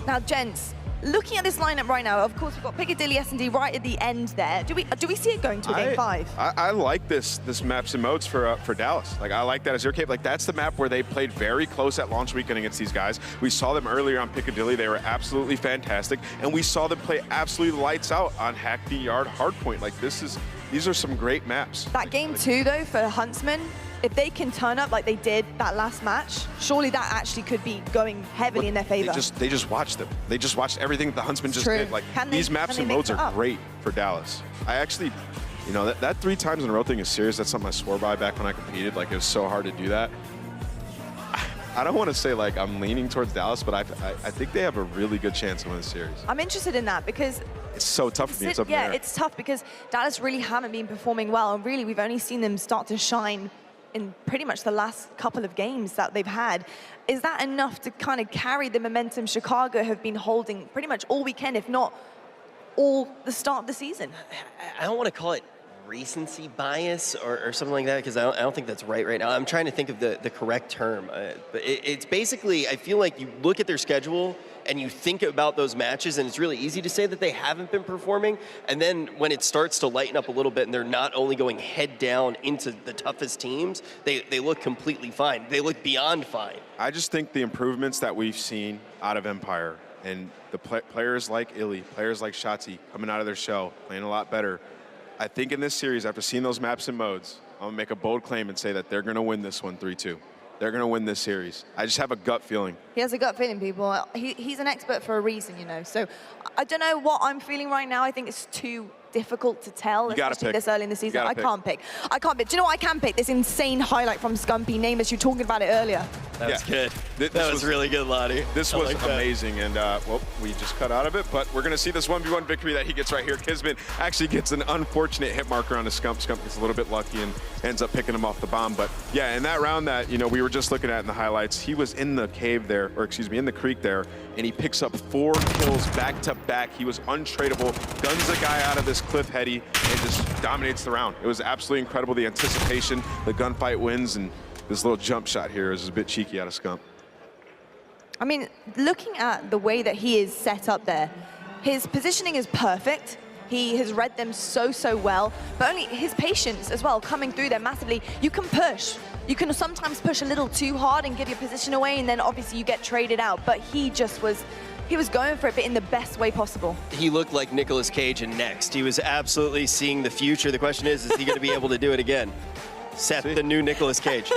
Now, gents, looking at this lineup right now, of course, we've got Piccadilly S&D right at the end there. Do we see it going to game 5? I like this maps and modes for Dallas. Like, I like that as your cave. Like, that's the map where they played very close at launch weekend against these guys. We saw them earlier on Piccadilly. They were absolutely fantastic. And we saw them play absolutely lights out on Hack the Yard Hardpoint. Like, these are some great maps. That game 2, though, for Huntsmen, if they can turn up like they did that last match, surely that actually could be going heavily in their favor. They just watched them. They just watched everything the Huntsmen just did. Like, these maps and modes are great for Dallas. I actually, you know, that 3 times in a row thing is serious. That's something I swore by back when I competed. Like, it was so hard to do that. I don't want to say, like, I'm leaning towards Dallas, but I think they have a really good chance to win the series. I'm interested in that because it's so tough for me. It's up in the air. It's tough because Dallas really haven't been performing well, and really we've only seen them start to shine in pretty much the last couple of games that they've had. Is that enough to kind of carry the momentum Chicago have been holding pretty much all weekend, if not all the start of the season? I don't want to call it recency bias or something like that, because I don't think that's right now. I'm trying to think of the correct term. But it's basically, I feel like you look at their schedule and you think about those matches, and it's really easy to say that they haven't been performing. And then when it starts to lighten up a little bit and they're not only going head down into the toughest teams, they look completely fine. They look beyond fine. I just think the improvements that we've seen out of Empire and the players like Illy, players like Shotzi coming out of their shell, playing a lot better. I think in this series, after seeing those maps and modes, I'm gonna make a bold claim and say that they're gonna win this one 3-2. They're going to win this series. I just have a gut feeling. He has a gut feeling, people. He's an expert for a reason, you know. So I don't know what I'm feeling right now. I think it's too difficult to tell, especially this early in the season. I can't pick. I can't pick. Do you know what I can pick? This insane highlight from Scumpy. Nameless, you were talking about it earlier. That was good. That was really good, Lottie. This was amazing, and well, we just cut out of it, but we're going to see this 1v1 victory that he gets right here. Kismet actually gets an unfortunate hit marker on the Scump. Scump gets a little bit lucky and ends up picking him off the bomb, but yeah, in that round that, you know, we were just looking at in the highlights, he was in the cave there, or excuse me, in the creek there, and he picks up 4 kills back to back. He was untradeable, guns the guy out of this cliff heady, and just dominates the round. It was absolutely incredible, the anticipation, the gunfight wins, and this little jump shot here is a bit cheeky out of Scump. I mean, looking at the way that he is set up there, his positioning is perfect. He has read them so well, but only his patience as well, coming through there massively. You can push. You can sometimes push a little too hard and give your position away, and then obviously you get traded out, but he was going for it, but in the best way possible. He looked like Nicolas Cage in Next. He was absolutely seeing the future. The question is he going to be able to do it again? Seth, the new Nicolas Cage.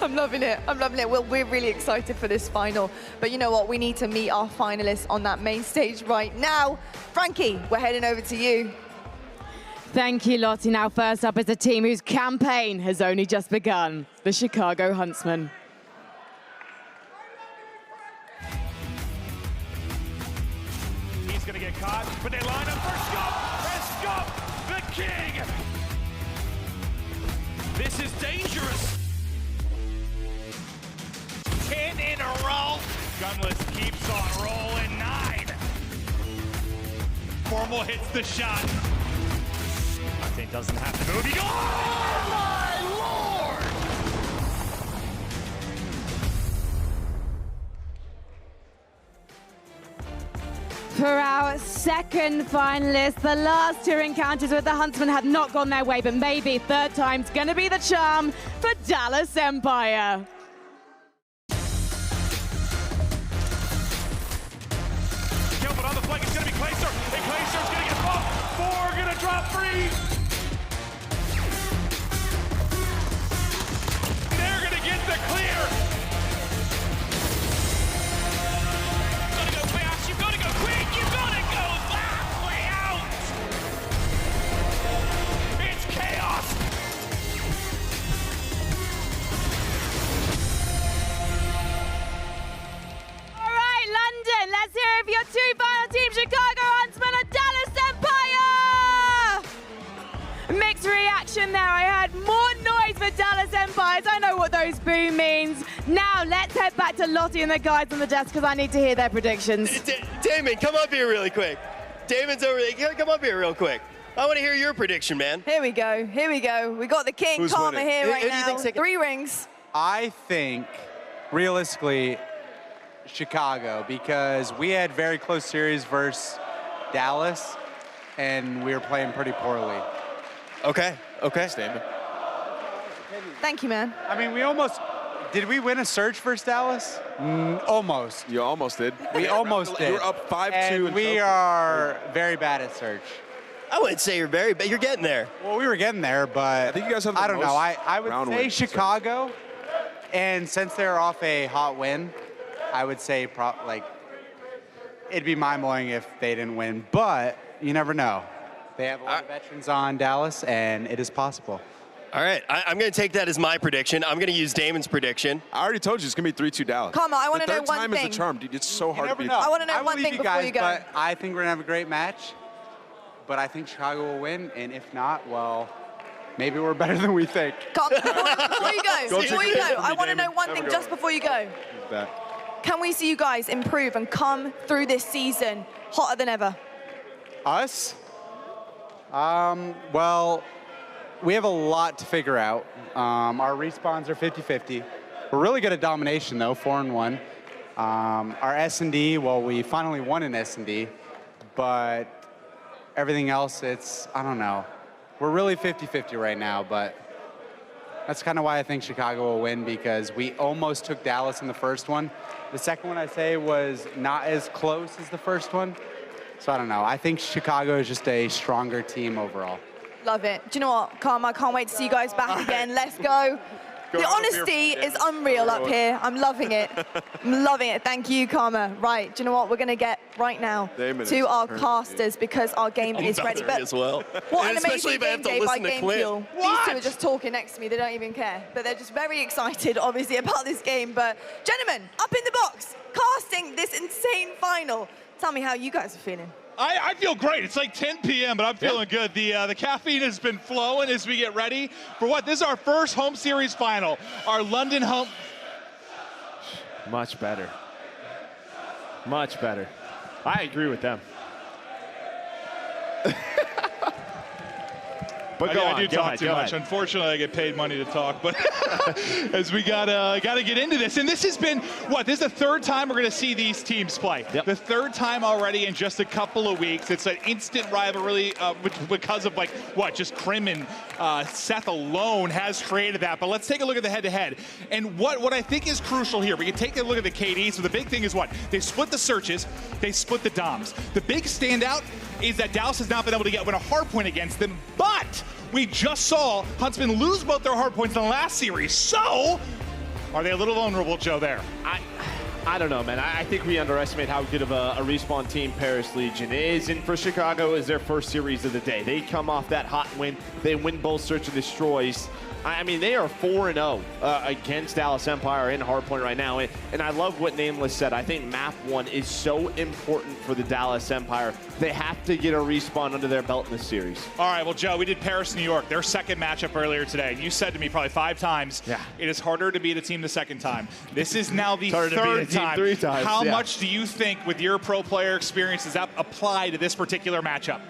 I'm loving it. I'm loving it. Well, we're really excited for this final. But you know what? We need to meet our finalists on that main stage right now. Frankie, we're heading over to you. Thank you, Lottie. Now, first up is a team whose campaign has only just begun, the Chicago Huntsmen. He's going to get caught, but they line up for Scump. And Scump, the king. This is dangerous. 10 in a row. Gunless keeps on rolling. 9. Formal hits the shot. Doesn't have to move. Oh, my Lord! For our second finalist, the last two encounters with the Huntsmen have not gone their way, but maybe third time's gonna be the charm for Dallas Empire. But on the flank, it's going to be Clayster. And Clayster's going to get bumped. 4 going to drop 3. They're going to get the clear. You got to go fast. You got to go quick. You got to go that way out. It's chaos. All right, London, let's hear it for your two final teams, Chicago Huntsmen and Dallas Empire! Mixed reaction there. I heard more noise for Dallas Empire. I know what those boo means. Now let's head back to Lottie and the guys on the desk because I need to hear their predictions. Damon, come up here really quick. Damon's over there. Come up here real quick. I want to hear your prediction, man. Here we go. Here we go. We got the king, Who's Karma, winning? here Who right do you now. think's taking- 3 rings. I think, realistically, Chicago, because we had very close series versus Dallas, and we were playing pretty poorly. Okay. Statement. Thank you, man. I mean, did we win a search versus Dallas? Almost. You almost did. We almost did. You were up 5-2. And we are very bad at search. I wouldn't say you're very bad. You're getting there. Well, we were getting there, but I think you guys have the I don't know. most I would round say wins. Chicago, and since they're off a hot win, I would say it'd be mind-blowing if they didn't win, but you never know. They have a lot of veterans on Dallas, and it is possible. All right, I'm going to take that as my prediction. I'm going to use Damon's prediction. I already told you it's going to be 3-2 Dallas. Karma, I want to know one The third time thing. is the charm, dude. It's so hard to beat. I want to know I one believe thing you before guys, you go. but I think we're going to have a great match, but I think Chicago will win, and if not, well, maybe we're better than we think. Karma, before you go, I want to know one thing just before you go. He's back. Can we see you guys improve and come through this season hotter than ever? Us? Well, we have a lot to figure out. Our respawns are 50-50. We're really good at domination, though, 4-1. Our S&D, well, we finally won an S&D, but everything else, I don't know. We're really 50-50 right now, but that's kind of why I think Chicago will win, because we almost took Dallas in the first one. The second one, I'd say, was not as close as the first one. So I don't know. I think Chicago is just a stronger team overall. Love it. Do you know what, Karma? I can't wait to see you guys back again. Let's go. The honesty is unreal up here. I'm loving it. I'm loving it. Thank you, Karma. Right, do you know what? We're going to get right now to our casters because our game is ready. But as well. what And an especially amazing if I have game to day by listen to Game Clint. Fuel. These two are just talking next to me. They don't even care. But they're just very excited, obviously, about this game. But gentlemen, up in the box, casting this insane final. Tell me how you guys are feeling. I feel great. It's like 10 p.m., but I'm feeling good. The caffeine has been flowing as we get ready for what? This is our first home series final. Our London home. Much better. Much better. I agree with them. But I do talk too much. Unfortunately, I get paid money to talk, but as we gotta get into this, and this has been what? This is the third time we're gonna see these teams play. Yep. The third time already in just a couple of weeks. It's an instant rivalry because of just Krim and Seth alone has created that. But let's take a look at the head-to-head. And what I think is crucial here, we can take a look at the KD. So the big thing is what? They split the searches, they split the DOMs. The big standout is that Dallas has not been able to win a hard point against them, but we just saw Huntsmen lose both their hard points in the last series. So, are they a little vulnerable, Joe, there? I don't know, man. I think we underestimate how good of a respawn team Paris Legion is. And for Chicago, is their first series of the day. They come off that hot win. They win both Search and Destroys. I mean, they are 4-0 against Dallas Empire in Hardpoint right now. And I love what Nameless said. I think map 1 is so important for the Dallas Empire. They have to get a respawn under their belt in this series. All right, well, Joe, we did Paris, New York, their second matchup earlier today. You said to me probably 5 times, it is harder to beat a team the second time. This is now the third time. 3 times. How much do you think, with your pro player experience, does that apply to this particular matchup?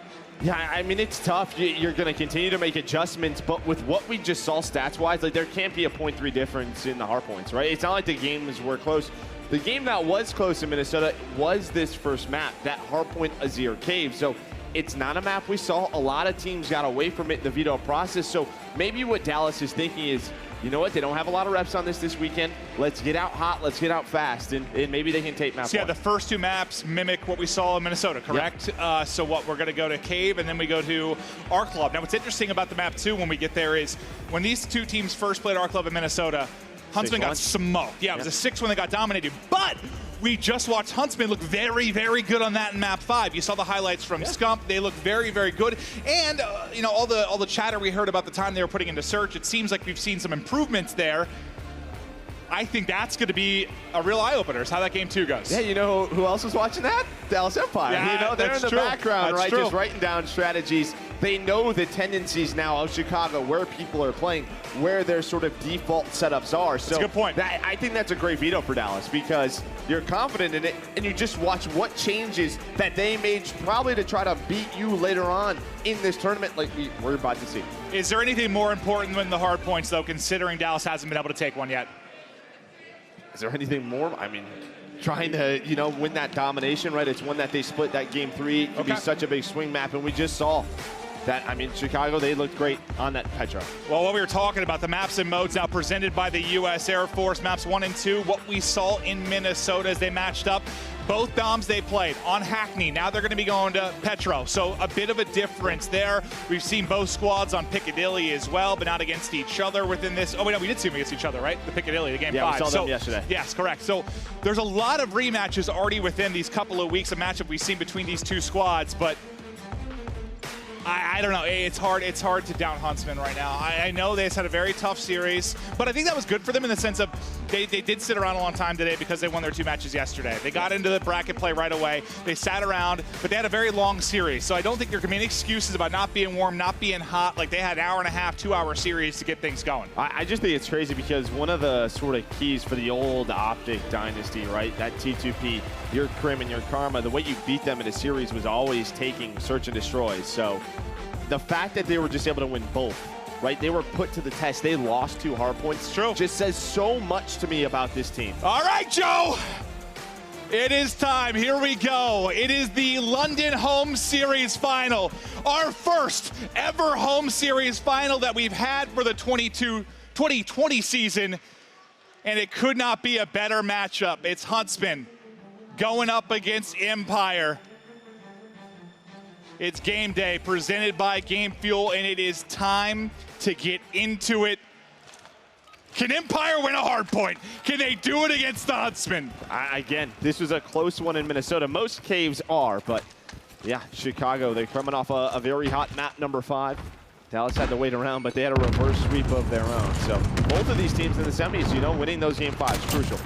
Yeah, I mean, it's tough. You're going to continue to make adjustments, but with what we just saw stats-wise, like there can't be a 0.3 difference in the hard points, right? It's not like the games were close. The game that was close in Minnesota was this first map, that hardpoint Azir Cave. So it's not a map we saw. A lot of teams got away from it in the veto process. So maybe what Dallas is thinking is, you know what, they don't have a lot of reps on this weekend. Let's get out hot, let's get out fast, and maybe they can take map So yeah, one. the first 2 maps mimic what we saw in Minnesota, correct? Yep. So what, we're gonna go to Cave, and then we go to our club. Now what's interesting about the map too when we get there is, when these 2 teams first played our club in Minnesota, Huntsmen got smoked. Yeah, it was a 6-1 that got dominated, but we just watched Huntsmen look very, very good on that in map 5. You saw the highlights from Scump. They look very, very good. And you know, all the chatter we heard about the time they were putting into Search, it seems like we've seen some improvements there. I think that's going to be a real eye-opener, is how that game 2 goes. Yeah, you know who else was watching that? Dallas Empire. Yeah, you know, they're in the background, right? Just writing down strategies. They know the tendencies now of Chicago, where people are playing, where their sort of default setups are. So that's a good point. I think that's a great veto for Dallas, because you're confident in it, and you just watch what changes that they made probably to try to beat you later on in this tournament like we're about to see. Is there anything more important than the hard points, though, considering Dallas hasn't been able to take one yet? Is there anything more? I mean, trying to, you know, win that domination, right? It's one that they split that game 3. It could be such a big swing map, and we just saw that. I mean, Chicago, they looked great on that Petro. Well, what we were talking about, the maps and modes now presented by the U.S. Air Force, maps 1 and 2, what we saw in Minnesota as they matched up. Both DOMs they played on Hackney. Now they're going to be going to Petro. So a bit of a difference there. We've seen both squads on Piccadilly as well, but not against each other within this. Oh, wait, no, we did see them against each other, right? The Piccadilly, the game 5. Yeah, we saw them yesterday. Yes, correct. So there's a lot of rematches already within these couple of weeks of matchup we've seen between these 2 squads, but I don't know. It's hard to down Huntsmen right now. I know they just had a very tough series, but I think that was good for them in the sense of they did sit around a long time today because they won their 2 matches yesterday. They got into the bracket play right away. They sat around, but they had a very long series. So I don't think there can be any excuses about not being warm, not being hot. Like, they had an hour and a half, 2-hour series to get things going. I just think it's crazy because one of the sort of keys for the old Optic dynasty, right, that T2P, your Crim and your Karma, the way you beat them in a series was always taking Search and Destroys. So the fact that they were just able to win both, right? They were put to the test. They lost 2 hard points. True. Just says so much to me about this team. All right, Joe. It is time. Here we go. It is the London Home Series Final. Our first ever Home Series Final that we've had for the 2020 season. And it could not be a better matchup. It's Huntsmen going up against Empire. It's game day presented by Game Fuel, and it is time to get into it. Can Empire win a hard point? Can they do it against the Huntsmen? Again, this was a close one in Minnesota. Most caves are, but yeah, Chicago, they're coming off a very hot map number 5. Dallas had to wait around, but they had a reverse sweep of their own. So both of these teams in the semis, you know, winning those game 5s, crucial.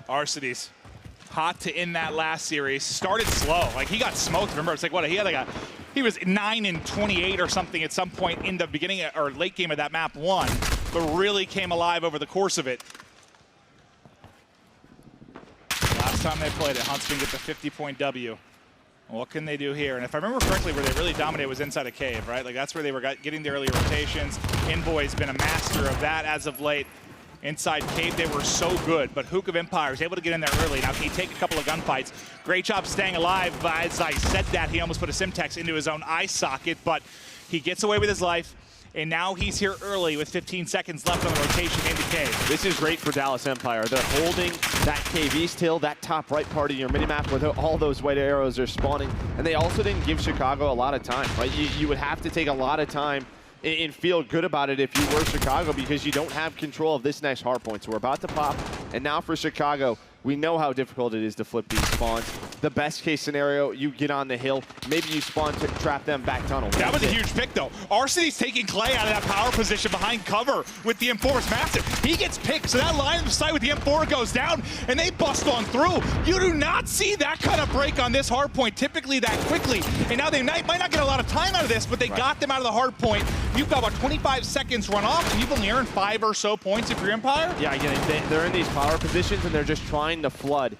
Arcides, hot to end that last series. Started slow. Like, he got smoked. Remember, it's like, what, he was 9-28 or something at some point in the beginning or late game of that map 1, but really came alive over the course of it. Last time they played it, Huntsmen get the 50-point W. What can they do here? And if I remember correctly, where they really dominated was inside a cave, right? Like, that's where they were getting the early rotations. Envoy's been a master of that as of late. Inside cave, they were so good, but Hook of Empire is able to get in there early. Now, can he take a couple of gunfights? Great job staying alive. As I said that, he almost put a Simtex into his own eye socket, but he gets away with his life, and now he's here early with 15 seconds left on the rotation into cave. This is great for Dallas Empire. They're holding that cave east hill, that top right part of your minimap where all those white arrows are spawning, and they also didn't give Chicago a lot of time, right? You would have to take a lot of time and feel good about it if you were Chicago, because you don't have control of this next hard point. So we're about to pop, and now for Chicago, we know how difficult it is to flip these spawns. The best case scenario, you get on the hill, maybe you spawn to trap them back tunnel. That was a huge pick, though. Arcides taking Clay out of that power position behind cover with the M4's massive. He gets picked, so that line of sight with the M4 goes down, and they bust on through. You do not see that kind of break on this hard point typically that quickly. And now they might not get a lot of time out of this, but they got them out of the hard point. You've got about 25 seconds run off, and you've only earned 5 or so points if you're Empire. Yeah, again, they're in these power positions, and they're just trying to flood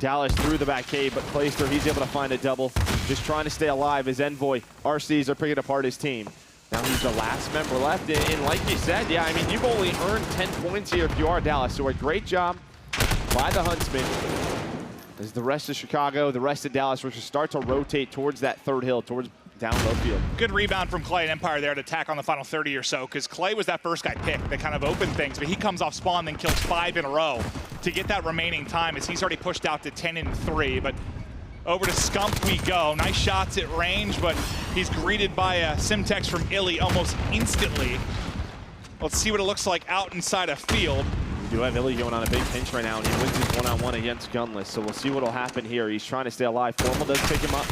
Dallas through the back cave, but Clayster, he's able to find a double. Just trying to stay alive as Envoy, RCs are picking apart his team. Now he's the last member left, and like you said, yeah, I mean, you've only earned 10 points here if you are Dallas, so a great job by the Huntsmen. As the rest of Chicago, the rest of Dallas, which will start to rotate towards that third hill, towards down low field. Good rebound from Clay and Empire there to attack on the final 30 or so, because Clay was that first guy picked that kind of opened things, but he comes off spawn and kills 5 in a row to get that remaining time, as he's already pushed out to 10 and 3. But over to Scump we go. Nice shots at range, but he's greeted by a Simtex from Illy almost instantly. Let's see what it looks like out inside a field. We do have Illy going on a big pinch right now, and he wins his one-on-one against Gunless, so we'll see what will happen here. He's trying to stay alive. Formal does pick him up.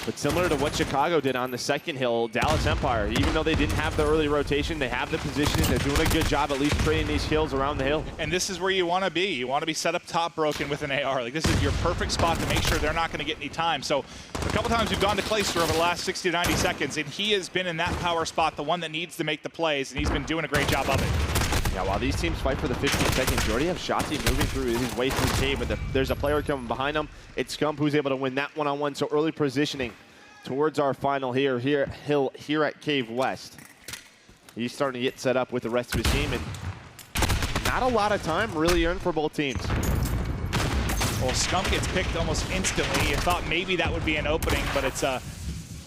But similar to what Chicago did on the second hill, Dallas Empire, even though they didn't have the early rotation, they have the positioning. They're doing a good job at least trading these kills around the hill. And this is where you want to be. You want to be set up top broken with an AR. Like, this is your perfect spot to make sure they're not going to get any time. So a couple times we've gone to Clayster over the last 60 to 90 seconds, and he has been in that power spot, the one that needs to make the plays, and he's been doing a great job of it. Yeah, while these teams fight for the 15 seconds, you already have Shotzi moving through his way through the cave, but there's a player coming behind him. It's Scump who's able to win that one-on-one, so early positioning towards our final here at Cave West. He's starting to get set up with the rest of his team, and not a lot of time really earned for both teams. Well, Scump gets picked almost instantly. You thought maybe that would be an opening, but it's a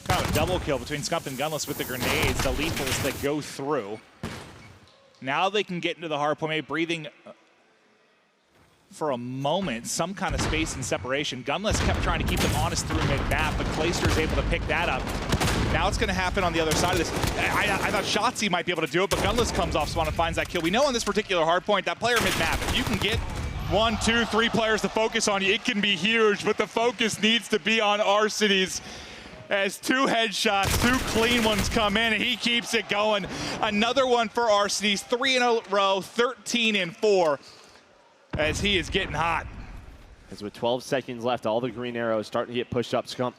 kind of a double kill between Scump and Gunless with the grenades, the lethals that go through. Now they can get into the hard point, maybe breathing for a moment, some kind of space and separation. Gunless kept trying to keep them honest through mid-map, but Clayster's able to pick that up. Now it's going to happen on the other side of this. I thought Shotzi might be able to do it, but Gunless comes off spawn and finds that kill. We know on this particular hard point, that player mid-map, if you can get 1, 2, 3 players to focus on you, it can be huge, but the focus needs to be on Arcides. As 2 headshots, 2 clean ones come in, and he keeps it going. Another one for Arcides, 3 in a row, 13 and 4. As he is getting hot. As with 12 seconds left, all the green arrows starting to get pushed up. Scump,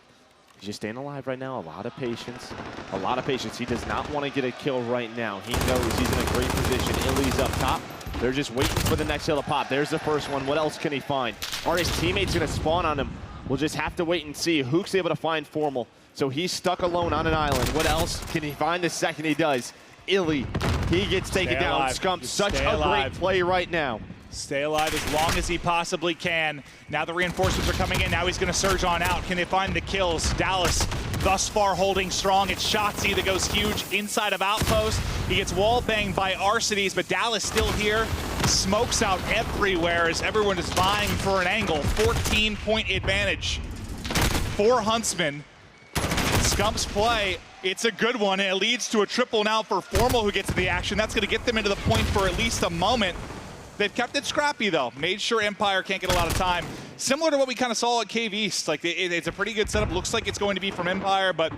he's just staying alive right now. A lot of patience. A lot of patience. He does not want to get a kill right now. He knows he's in a great position. Illy's up top. They're just waiting for the next hill to pop. There's the first one. What else can he find? Are his teammates going to spawn on him? We'll just have to wait and see. Hook's able to find Formal. So he's stuck alone on an island. What else can he find the second he does? Illy, he gets taken down. Scump, such a great play right now. Stay alive as long as he possibly can. Now the reinforcements are coming in. Now he's going to surge on out. Can they find the kills? Dallas thus far holding strong. It's Shotzi that goes huge inside of Outpost. He gets wall banged by Arcides, but Dallas still here. Smokes out everywhere as everyone is vying for an angle. 14-point advantage for Huntsmen. Scump's play, it's a good one, and it leads to a triple now for Formal, who gets to the action. That's going to get them into the point for at least a moment. They've kept it scrappy, though. Made sure Empire can't get a lot of time. Similar to what we kind of saw at Cave East. Like, it's a pretty good setup. Looks like it's going to be from Empire, but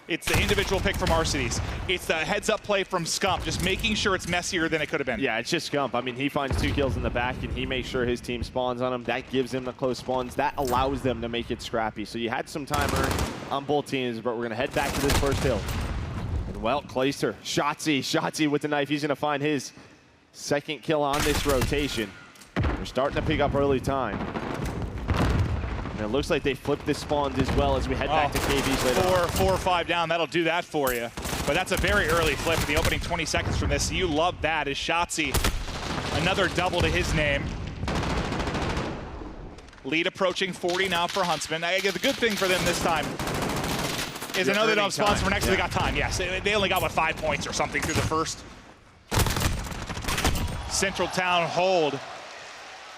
it's the individual pick from Arcides. It's the heads-up play from Scump, just making sure it's messier than it could have been. Yeah, it's just Scump. I mean, he finds 2 kills in the back, and he makes sure his team spawns on him. That gives him the close spawns. That allows them to make it scrappy. So you had some time earned on both teams, but we're going to head back to this first hill. And, well, Clayster, Shotzi with the knife. He's going to find his second kill on this rotation. They're starting to pick up early time. And it looks like they flipped the spawns as well as we head back to KV's later. 4 or 5 down, that'll do that for you. But that's a very early flip in the opening 20 seconds from this. You love that as Shotzi, another double to his name. Lead approaching 40 now for Huntsmen. The good thing for them this time is I know they don't have spawns for next, they got time. Yes, they only got, what, 5 points or something through the first. Central Town hold.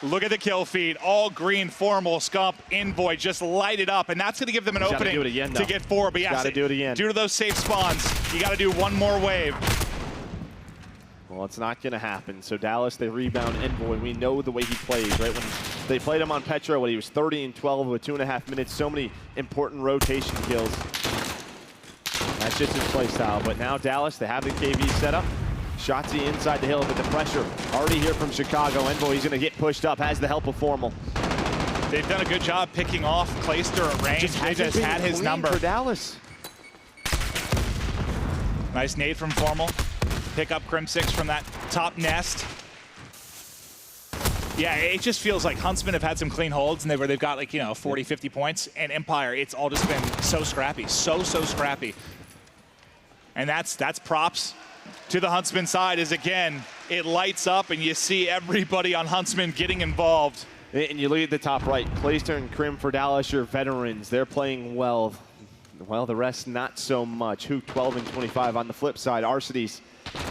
Look at the kill feed. All green, Formal, Scump, Envoy just light it up, and that's going to give them an opening to get 4. But yes, do it again. Due to those safe spawns, you got to do one more wave. Well, it's not going to happen. So Dallas, they rebound Envoy. We know the way he plays, right? When they played him on Petro, when he was 30 and 12 with 2.5 minutes, so many important rotation kills. That's just his play style. But now Dallas, they have the KV set up. Shotzi inside the hill, but the pressure already here from Chicago. Envoy, he's going to get pushed up, has the help of Formal. They've done a good job picking off Clayster at range. They just had his number. For Dallas. Nice nade from Formal. Pick up Crim 6 from that top nest. Yeah, it just feels like Huntsmen have had some clean holds, and they've got like, 40, 50 points, and Empire, it's all just been so scrappy, so scrappy. And that's props to the Huntsmen side, as again, it lights up and you see everybody on Huntsmen getting involved. And you look at the top right, Clayster and Krim for Dallas, your veterans, they're playing well. Well, the rest not so much. Hook 12 and 25 on the flip side. Arcides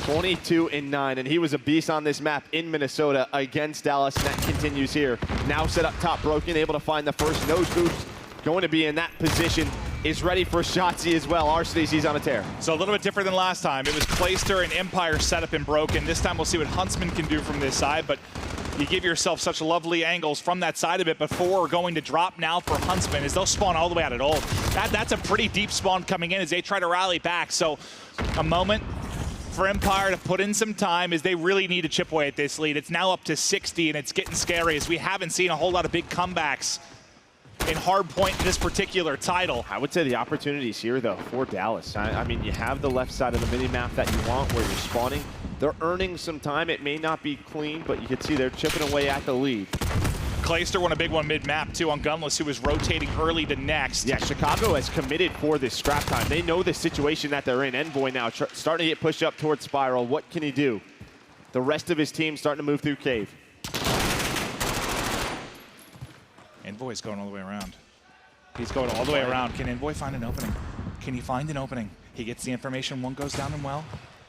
22 and 9, and he was a beast on this map in Minnesota against Dallas, and that continues here. Now set up top, Broken, able to find the first nose boost. Going to be in that position, is ready for Shotzzy as well. Arcides, he's on a tear. So a little bit different than last time. It was Clayster and Empire set up and Broken. This time we'll see what Huntsmen can do from this side, but you give yourself such lovely angles from that side of it before going to drop now for Huntsmen as they'll spawn all the way out at old. That's a pretty deep spawn coming in as they try to rally back. So a moment for Empire to put in some time as they really need to chip away at this lead. It's now up to 60 and it's getting scary as we haven't seen a whole lot of big comebacks in hardpoint in this particular title. I would say the opportunities here, though, for Dallas. I mean, you have the left side of the mini-map that you want where you're spawning. They're earning some time. It may not be clean, but you can see they're chipping away at the lead. Clayster won a big one mid-map, too, on Gunless, who was rotating early to next. Yeah, Chicago has committed for this scrap time. They know the situation that they're in. Envoy now starting to get pushed up towards Spiral. What can he do? The rest of his team starting to move through Cave. Envoy's going all the way around. He's going all the way around. Can Envoy find an opening? Can he find an opening? He gets the information. One goes down and well.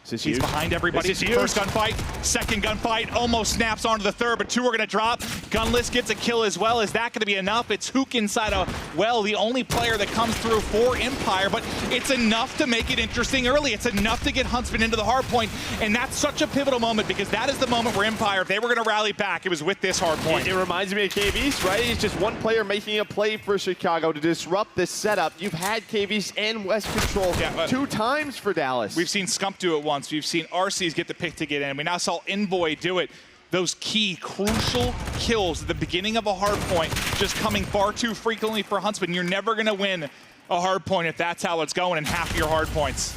He's behind everybody. First gunfight, second gunfight, almost snaps onto the third, but two are going to drop. Gunless gets a kill as well. Is that going to be enough? It's Hook inside a well, the only player that comes through for Empire, but it's enough to make it interesting early. It's enough to get Huntsmen into the hard point, and that's such a pivotal moment because that is the moment where Empire, if they were going to rally back, it was with this hard point. It reminds me of Cave East, right? It's just one player making a play for Chicago to disrupt this setup. You've had Cave East and West Control 2 times for Dallas. We've seen Scump do it once. We've seen Arcees get the pick to get in. We now saw Envoy do it. Those key, crucial kills at the beginning of a hard point just coming far too frequently for Huntsman. You're never going to win a hard point if that's how it's going in half of your hard points.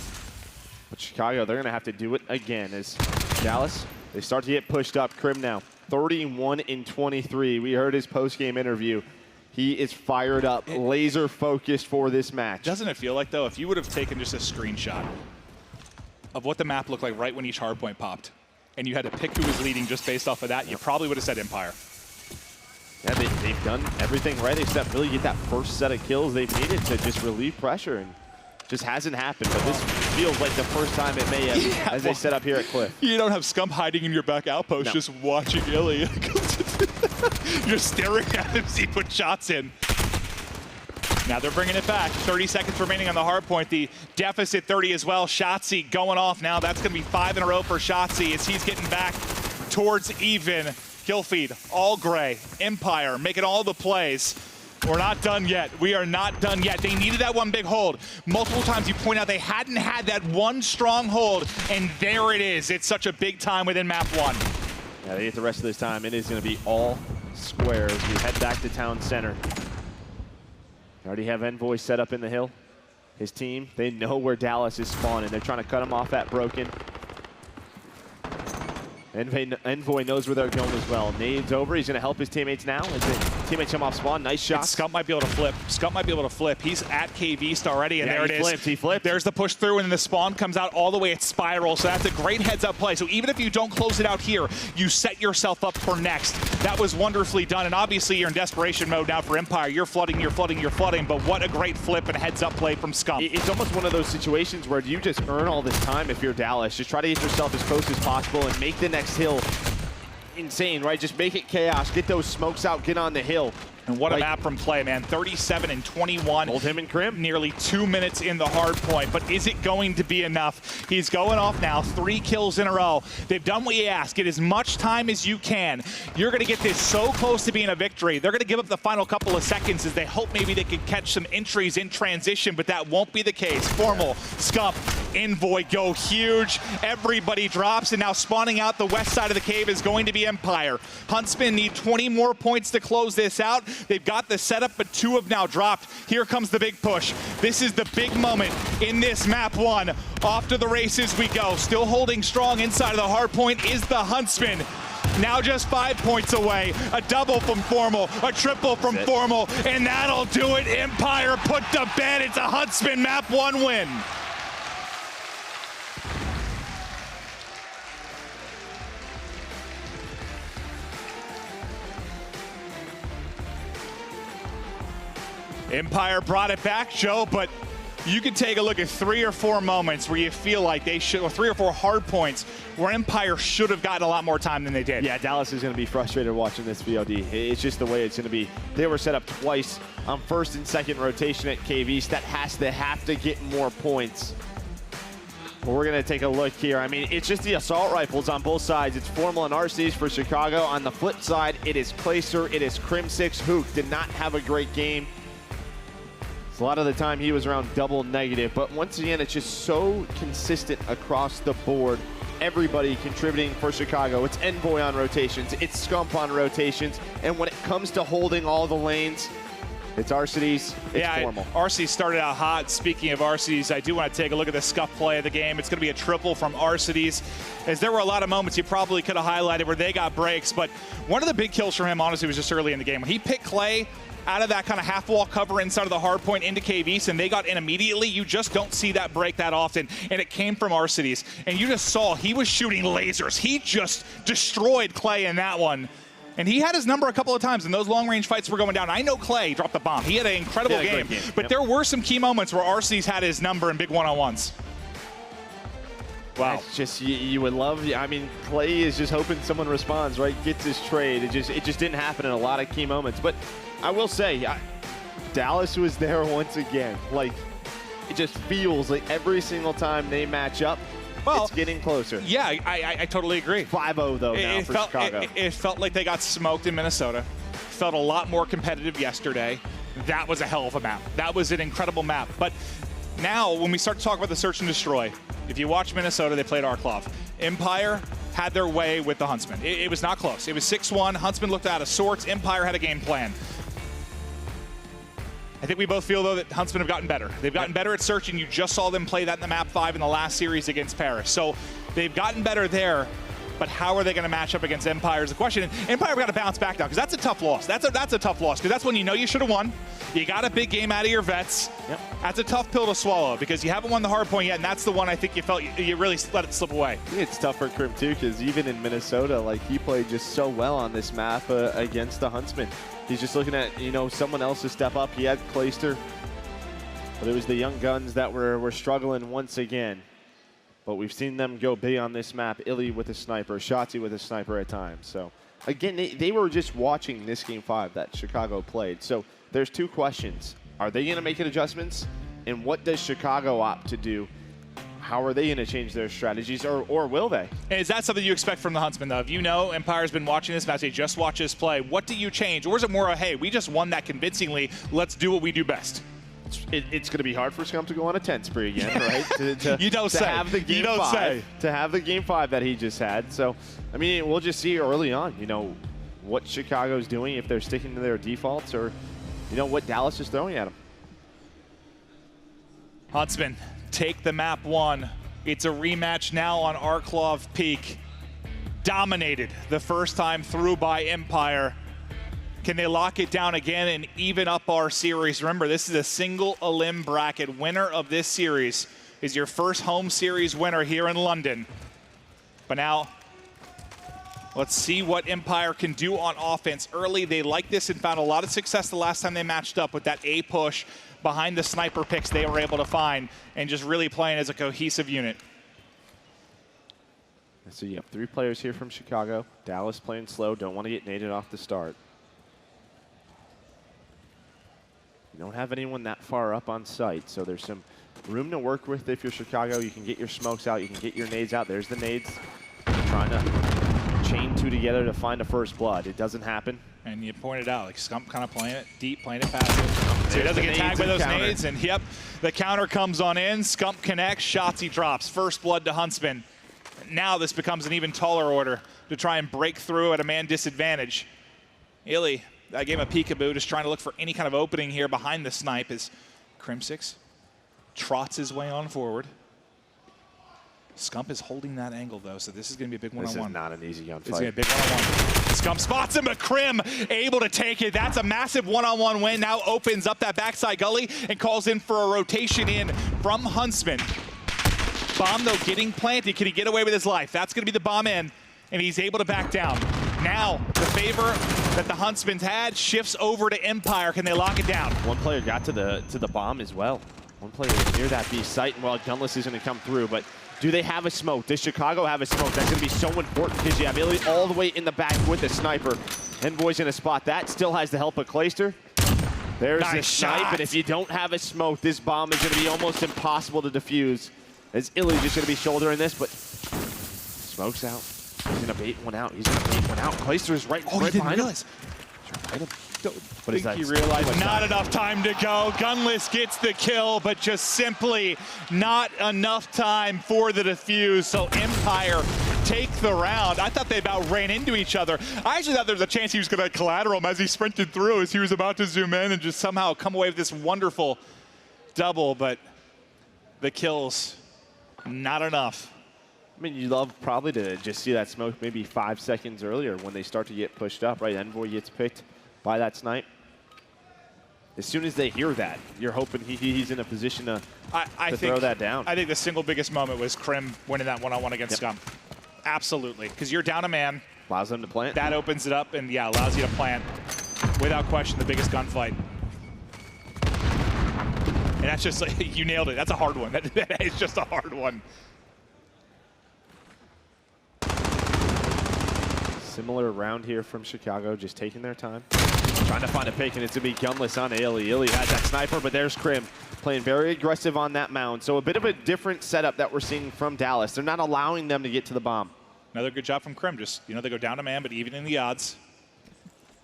But Chicago, they're going to have to do it again as Dallas, they start to get pushed up. Krim now, 31 in 23. We heard his post-game interview. He is fired up, laser focused for this match. Doesn't it feel like, though, if you would have taken just a screenshot of what the map looked like right when each hardpoint popped, and you had to pick who was leading just based off of that, you probably would have said Empire. Yeah, they've done everything right except really get that first set of kills they've needed to just relieve pressure, and just hasn't happened. But this feels like the first time it may have as they set up here at Cliff. You don't have Scump hiding in your back outpost just watching Illy. You're staring at him as he puts shots in. Now they're bringing it back. 30 seconds remaining on the hard point. The deficit 30 as well. Shotzzy going off now. That's going to be 5 in a row for Shotzzy as he's getting back towards even. Kill feed, all gray. Empire making all the plays. We're not done yet. We are not done yet. They needed that one big hold. Multiple times you point out they hadn't had that one strong hold, and there it is. It's such a big time within map 1. Yeah, they get the rest of this time. It is going to be all squares. We head back to town center. Already have Envoy set up in the hill. His team, they know where Dallas is spawning. They're trying to cut him off at Broken. Envoy knows where they're going as well. Nades over. He's going to help his teammates now. As the teammates come off spawn. Nice shot. Scump might be able to flip. Scump might be able to flip. He's at Cave East already, and there it is. He flipped. There's the push through, and then the spawn comes out all the way at Spiral. So that's a great heads-up play. So even if you don't close it out here, you set yourself up for next. That was wonderfully done, and obviously you're in desperation mode now for Empire. You're flooding, but what a great flip and heads-up play from Scump. It's almost one of those situations where you just earn all this time if you're Dallas. Just try to get yourself as close as possible and make the next hill insane, right? Just make it chaos. Get those smokes out. Get on the hill. And what a map from play, man. 37 and 21. Hold him and Krim. Nearly 2 minutes in the hard point. But is it going to be enough? He's going off now. 3 kills in a row. They've done what you ask. Get as much time as you can. You're going to get this so close to being a victory. They're going to give up the final couple of seconds as they hope maybe they could catch some entries in transition, but that won't be the case. Formal, Scump, Envoy go huge. Everybody drops, and now spawning out the west side of the cave is going to be Empire. Huntsmen need 20 more points to close this out. They've got the setup, but 2 have now dropped. Here comes the big push. This is the big moment in this map 1. Off to the races we go. Still holding strong inside of the hard point is the Huntsmen. Now just 5 points away. A double from Formal, a triple from Formal, and that'll do it. Empire put to bed. It's a Huntsmen map 1 win. Empire brought it back, Joe, but you can take a look at 3 or 4 moments where you feel like they should, or 3 or 4 hard points where Empire should have gotten a lot more time than they did. Yeah, Dallas is going to be frustrated watching this VOD. It's just the way it's going to be. They were set up twice on first and second rotation at Cave East. That have to get more points. But we're going to take a look here. I mean, it's just the assault rifles on both sides. It's Formal and RCs for Chicago. On the flip side, it is Clayster, it is Crim6, who did not have a great game. A lot of the time he was around double negative, but once again, it's just so consistent across the board. Everybody contributing for Chicago. It's Envoy on rotations, it's Scump on rotations, and when it comes to holding all the lanes, it's RCs, it's Formal. RC started out hot. Speaking of RCs, I do want to take a look at the scuff play of the game. It's going to be a triple from RCs, as there were a lot of moments you probably could have highlighted where they got breaks, but one of the big kills for him, honestly, was just early in the game. When he picked Clay out of that kind of half-wall cover inside of the hard point into Cave East, and they got in immediately, you just don't see that break that often, and it came from RCs. And you just saw he was shooting lasers. He just destroyed Clay in that one. And he had his number a couple of times, and those long-range fights were going down. I know Clay dropped the bomb. He had an incredible game, but there were some key moments where RCs had his number in big one-on-ones. Wow. It's just, you would love, I mean, Clay is just hoping someone responds, right? Gets his trade. It just didn't happen in a lot of key moments. But I will say, Dallas was there once again. Like, it just feels like every single time they match up, it's getting closer. Yeah, I totally agree. 5-0, though, now for Chicago. It felt like they got smoked in Minnesota. Felt a lot more competitive yesterday. That was a hell of a map. That was an incredible map. But now, when we start to talk about the search and destroy, if you watch Minnesota, they played Arklov. Empire had their way with the Huntsmen. It was not close. It was 6-1. Huntsmen looked out of sorts. Empire had a game plan. I think we both feel, though, that Huntsmen have gotten better. They've gotten better at searching. You just saw them play that in the map 5 in the last series against Paris. So they've gotten better there, but how are they going to match up against Empire is the question. And Empire got to bounce back now, because that's a tough loss. That's a tough loss, because that's when you know you should have won. You got a big game out of your vets. Yep. That's a tough pill to swallow, because you haven't won the hard point yet, and that's the one I think you felt you really let it slip away. It's tough for Crim, too, because even in Minnesota, like, he played just so well on this map against the Huntsmen. He's just looking at, someone else to step up. He had Clayster, but it was the young guns that were struggling once again. But we've seen them go big on this map. Illy with a sniper, Shotzi with a sniper at times. So, again, they were just watching this Game 5 that Chicago played. So there's 2 questions. Are they going to make adjustments? And what does Chicago opt to do? How are they going to change their strategies, or will they? And is that something you expect from the Huntsmen, though? If you know Empire's been watching this match, they just watch this play, what do you change? Or is it more of, hey, we just won that convincingly, let's do what we do best? It's going to be hard for Scump to go on a 10 spree again, right? You don't say. Have the game 5, to have the Game 5 that he just had. So, I mean, we'll just see early on, what Chicago's doing, if they're sticking to their defaults, or, what Dallas is throwing at them. Huntsmen take the map 1. It's a rematch now on Arklov Peak. Dominated the first time through by Empire. Can they lock it down again and even up our series? Remember, this is a single elim bracket. Winner of this series is your first home series winner here in London. But now, let's see what Empire can do on offense early. They like this and found a lot of success the last time they matched up with that A push behind the sniper picks they were able to find, and just really playing as a cohesive unit. So you have 3 players here from Chicago. Dallas playing slow, don't want to get naded off the start. You don't have anyone that far up on site, so there's some room to work with if you're Chicago. You can get your smokes out, you can get your nades out. There's the nades. Trying to chain 2 together to find a first blood. It doesn't happen. And you pointed out, like Scump kind of playing it deep, playing it passive. So he doesn't get tagged by those nades, and yep, the counter comes on in. Scump connects, Shotzi drops. First blood to Huntsmen. Now this becomes an even taller order to try and break through at a man disadvantage. Illy, I gave him a peekaboo, just trying to look for any kind of opening here behind the snipe as Crim6 trots his way on forward. Scump is holding that angle, though, so this is going to be a big This one-on-one. is not an easy gunfight. It's going to be a big one-on-one. Scump spots him, but Krim able to take it. That's a massive one-on-one win. Now opens up that backside gully and calls in for a rotation in from Huntsmen. Bomb, though, getting planted. Can he get away with his life? That's going to be the bomb in, and he's able to back down. Now, the favor that the Huntsmen had shifts over to Empire. Can they lock it down? One player got to the bomb as well. One player is near that B site, and while Gunless is going to come through, but do they have a smoke? Does Chicago have a smoke? That's going to be so important because you have Illy all the way in the back with the sniper. Envoy's in a spot. That still has the help of Clayster. There's the snipe, and if you don't have a smoke, this bomb is going to be almost impossible to defuse. As Illy's just going to be shouldering this, but smoke's out. He's going to bait one out. He's going to bait one out. Clayster is right behind him. What is that? He realized not enough time to go. Gunless gets the kill, but just simply not enough time for the defuse. So Empire take the round. I thought they about ran into each other. I actually thought there was a chance he was going to collateral him as he sprinted through, as he was about to zoom in and just somehow come away with this wonderful double, but the kills, not enough. I mean, you love probably to just see that smoke maybe 5 seconds earlier when they start to get pushed up, right? Envoy gets picked by that snipe. As soon as they hear that, you're hoping he's in a position to throw that down. I think the single biggest moment was Krim winning that one-on-one against Scump. Absolutely, because you're down a man. Allows them to plant. That opens it up, and yeah, allows you to plant. Without question, the biggest gunfight. And that's just, like, you nailed it. That's a hard one. That is just a hard one. Similar round here from Chicago, just taking their time. Trying to find a pick, and it's going to be Gunless on Illy. Illy has that sniper, but there's Krim playing very aggressive on that mound. So a bit of a different setup that we're seeing from Dallas. They're not allowing them to get to the bomb. Another good job from Krim. Just, you know, they go down a man, but even in the odds.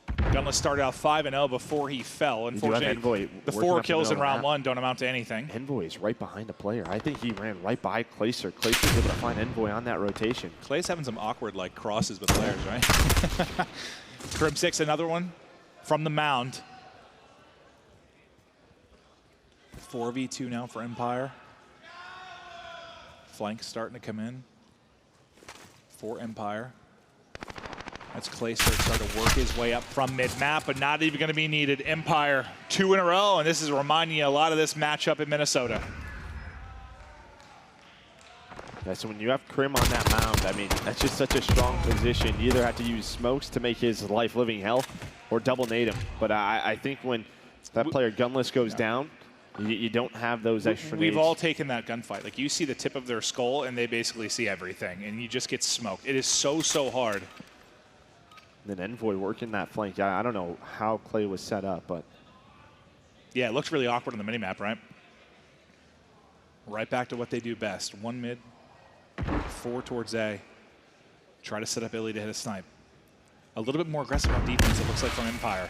Gunless started out 5-0 before he fell. Unfortunately, the 4 kills in round 1 don't amount to anything. Envoy is right behind the player. I think he ran right by Clayster. Clayster's able to find Envoy on that rotation. Clay's having some awkward, like, crosses with players, right? Krim 6, another one from the mound. 4v2 now for Empire. Flank starting to come in for Empire. That's Clayster starting to work his way up from mid-map, but not even going to be needed. Empire 2 in a row, and this is reminding you a lot of this matchup in Minnesota. Yeah, so when you have Krim on that mound, I mean, that's just such a strong position. You either have to use smokes to make his life living hell or double nade him. But I think when that player Gunless goes down, you don't have those extra nades. We've all taken that gunfight. Like, you see the tip of their skull, and they basically see everything, and you just get smoked. It is so, so hard. And then Envoy working that flank. I don't know how Clay was set up, but... Yeah, it looks really awkward on the minimap, right? Right back to what they do best. 1 mid, 4 towards A. Try to set up Illy to hit a snipe. A little bit more aggressive on defense, it looks like, from Empire.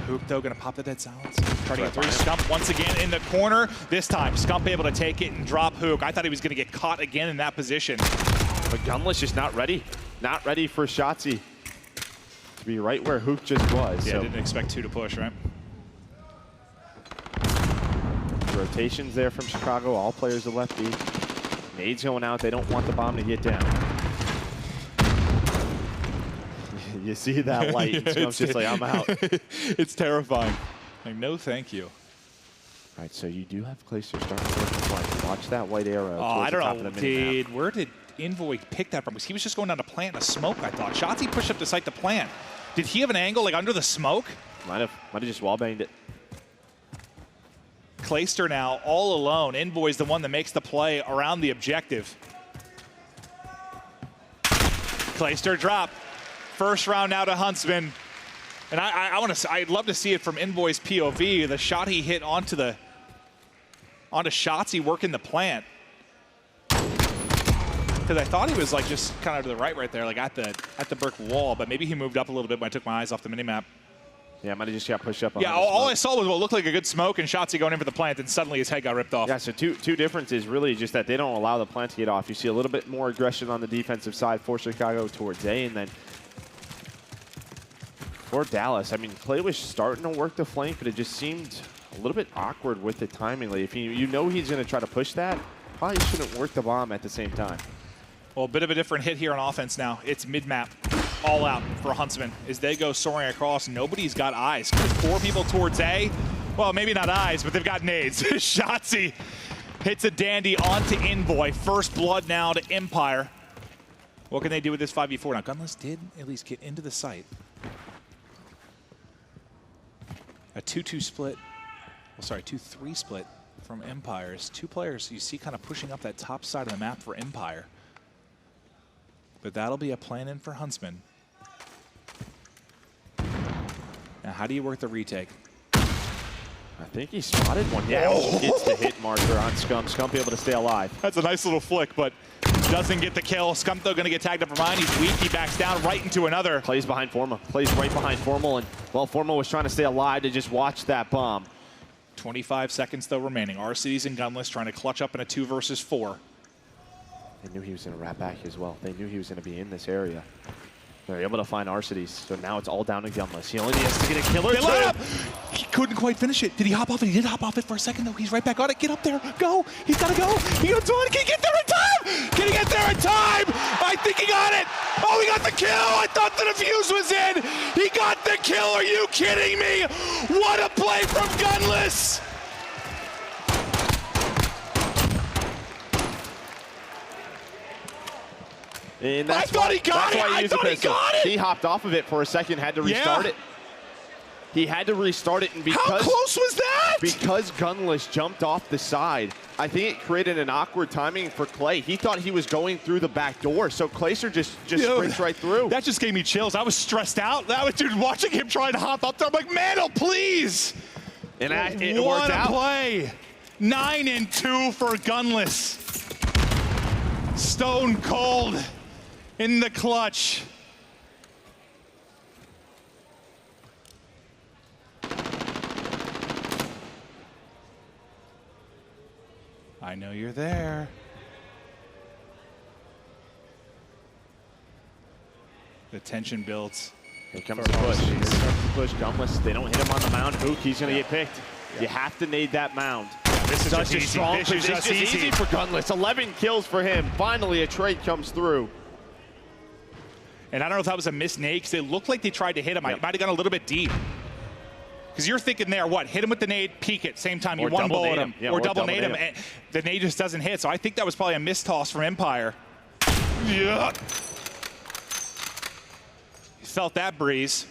Hook, though, going to pop the dead silence. Try to get through. Scump once again in the corner. This time, Scump able to take it and drop Hook. I thought he was going to get caught again in that position. But Gunless just not ready. Not ready for Shotzzy to be right where Hook just was. Yeah, so. Didn't expect 2 to push, right? Rotations there from Chicago. All players are left B. Nades going out. They don't want the bomb to get down. You see that light. It's just like, I'm out. It's terrifying. Like, no thank you. All right, so you do have Clayster starting to work the flank. Watch that white arrow. Oh, I don't know. Where did Envoy pick that from? Because he was just going down to plant in a smoke, I thought. Shotzzy pushed up the site to plant. Did he have an angle, like, under the smoke? Might have just wall-banged it. Clayster now all alone. Envoy's the one that makes the play around the objective. Clayster drop. First round now to Huntsmen. And I'd love to see it from Envoy's POV. The shot he hit onto Shotzzy working the plant. Because I thought he was, like, just kind of to the right there, like at the brick wall, but maybe he moved up a little bit when I took my eyes off the minimap. Yeah, might have just got pushed up. Yeah, all I saw was what looked like a good smoke and Shotzzy going in for the plant, and suddenly his head got ripped off. Yeah, so two differences really just that they don't allow the plant to get off. You see a little bit more aggression on the defensive side for Chicago towards A, and then for Dallas, I mean, Clay was starting to work the flank, but it just seemed a little bit awkward with the timing. Like, if you know he's going to try to push that, probably shouldn't work the bomb at the same time. Well, a bit of a different hit here on offense now. It's mid-map, all out for Huntsmen. As they go soaring across, nobody's got eyes. 4 people towards A. Well, maybe not eyes, but they've got nades. Shotzi hits a dandy onto Envoy. First blood now to Empire. What can they do with this 5v4? Now, Gunless did at least get into the site. A 2-2 split. Well, sorry, 2-3 split from Empire's. 2 players you see kind of pushing up that top side of the map for Empire. But that'll be a plan in for Huntsmen. Now, how do you work the retake? I think he spotted one. Yeah, gets the hit marker on Scump. Scump able to stay alive. That's a nice little flick, but doesn't get the kill. Scump, though, going to get tagged up for mine. He's weak. He backs down right into another. Plays behind Forma. Plays right behind Formal. And, well, Formal was trying to stay alive to just watch that bomb. 25 seconds, though, remaining. RCD's and Gunless trying to clutch up in a 2 versus 4. They knew he was going to wrap back as well. They knew he was going to be in this area. They're able to find Arcides, so now it's all down to Gunless. He only needs to get a killer. They line up! He couldn't quite finish it. Did he hop off it? He did hop off it for a second, though. He's right back on it. Get up there. Go. He's got to go. He got one. Can he get there in time? Can he get there in time? I think he got it. Oh, he got the kill. I thought the defuse was in. He got the kill. Are you kidding me? What a play from Gunless. And that's I thought he got it. I thought he got it. He hopped off of it for a second, had to restart it. He had to restart it, and because how close was that? Because Gunless jumped off the side, I think it created an awkward timing for Clay. He thought he was going through the back door, so Clayster just sprints right through. That just gave me chills. I was stressed out. That was just watching him trying to hop up there. I'm like, Mandel, please. And it worked out. What a play. 9-2 for Gunless. Stone cold in the clutch. I know you're there. The tension builds. Here comes the push. Here comes the push. Gunless, they don't hit him on the mound. Book, he's going to get picked. Yeah. You have to nade that mound. This is such a easy. strong This is position. just It's easy for Gunless. 11 kills for him. Finally, a trade comes through. And I don't know if that was a missed nade, because it looked like they tried to hit him. Yep. It might have gone a little bit deep. Because you're thinking there, what? Hit him with the nade, peek it, same time. You one bullet him. Yeah, or double nade him. And the nade just doesn't hit. So I think that was probably a missed toss from Empire. Yeah. You felt that breeze.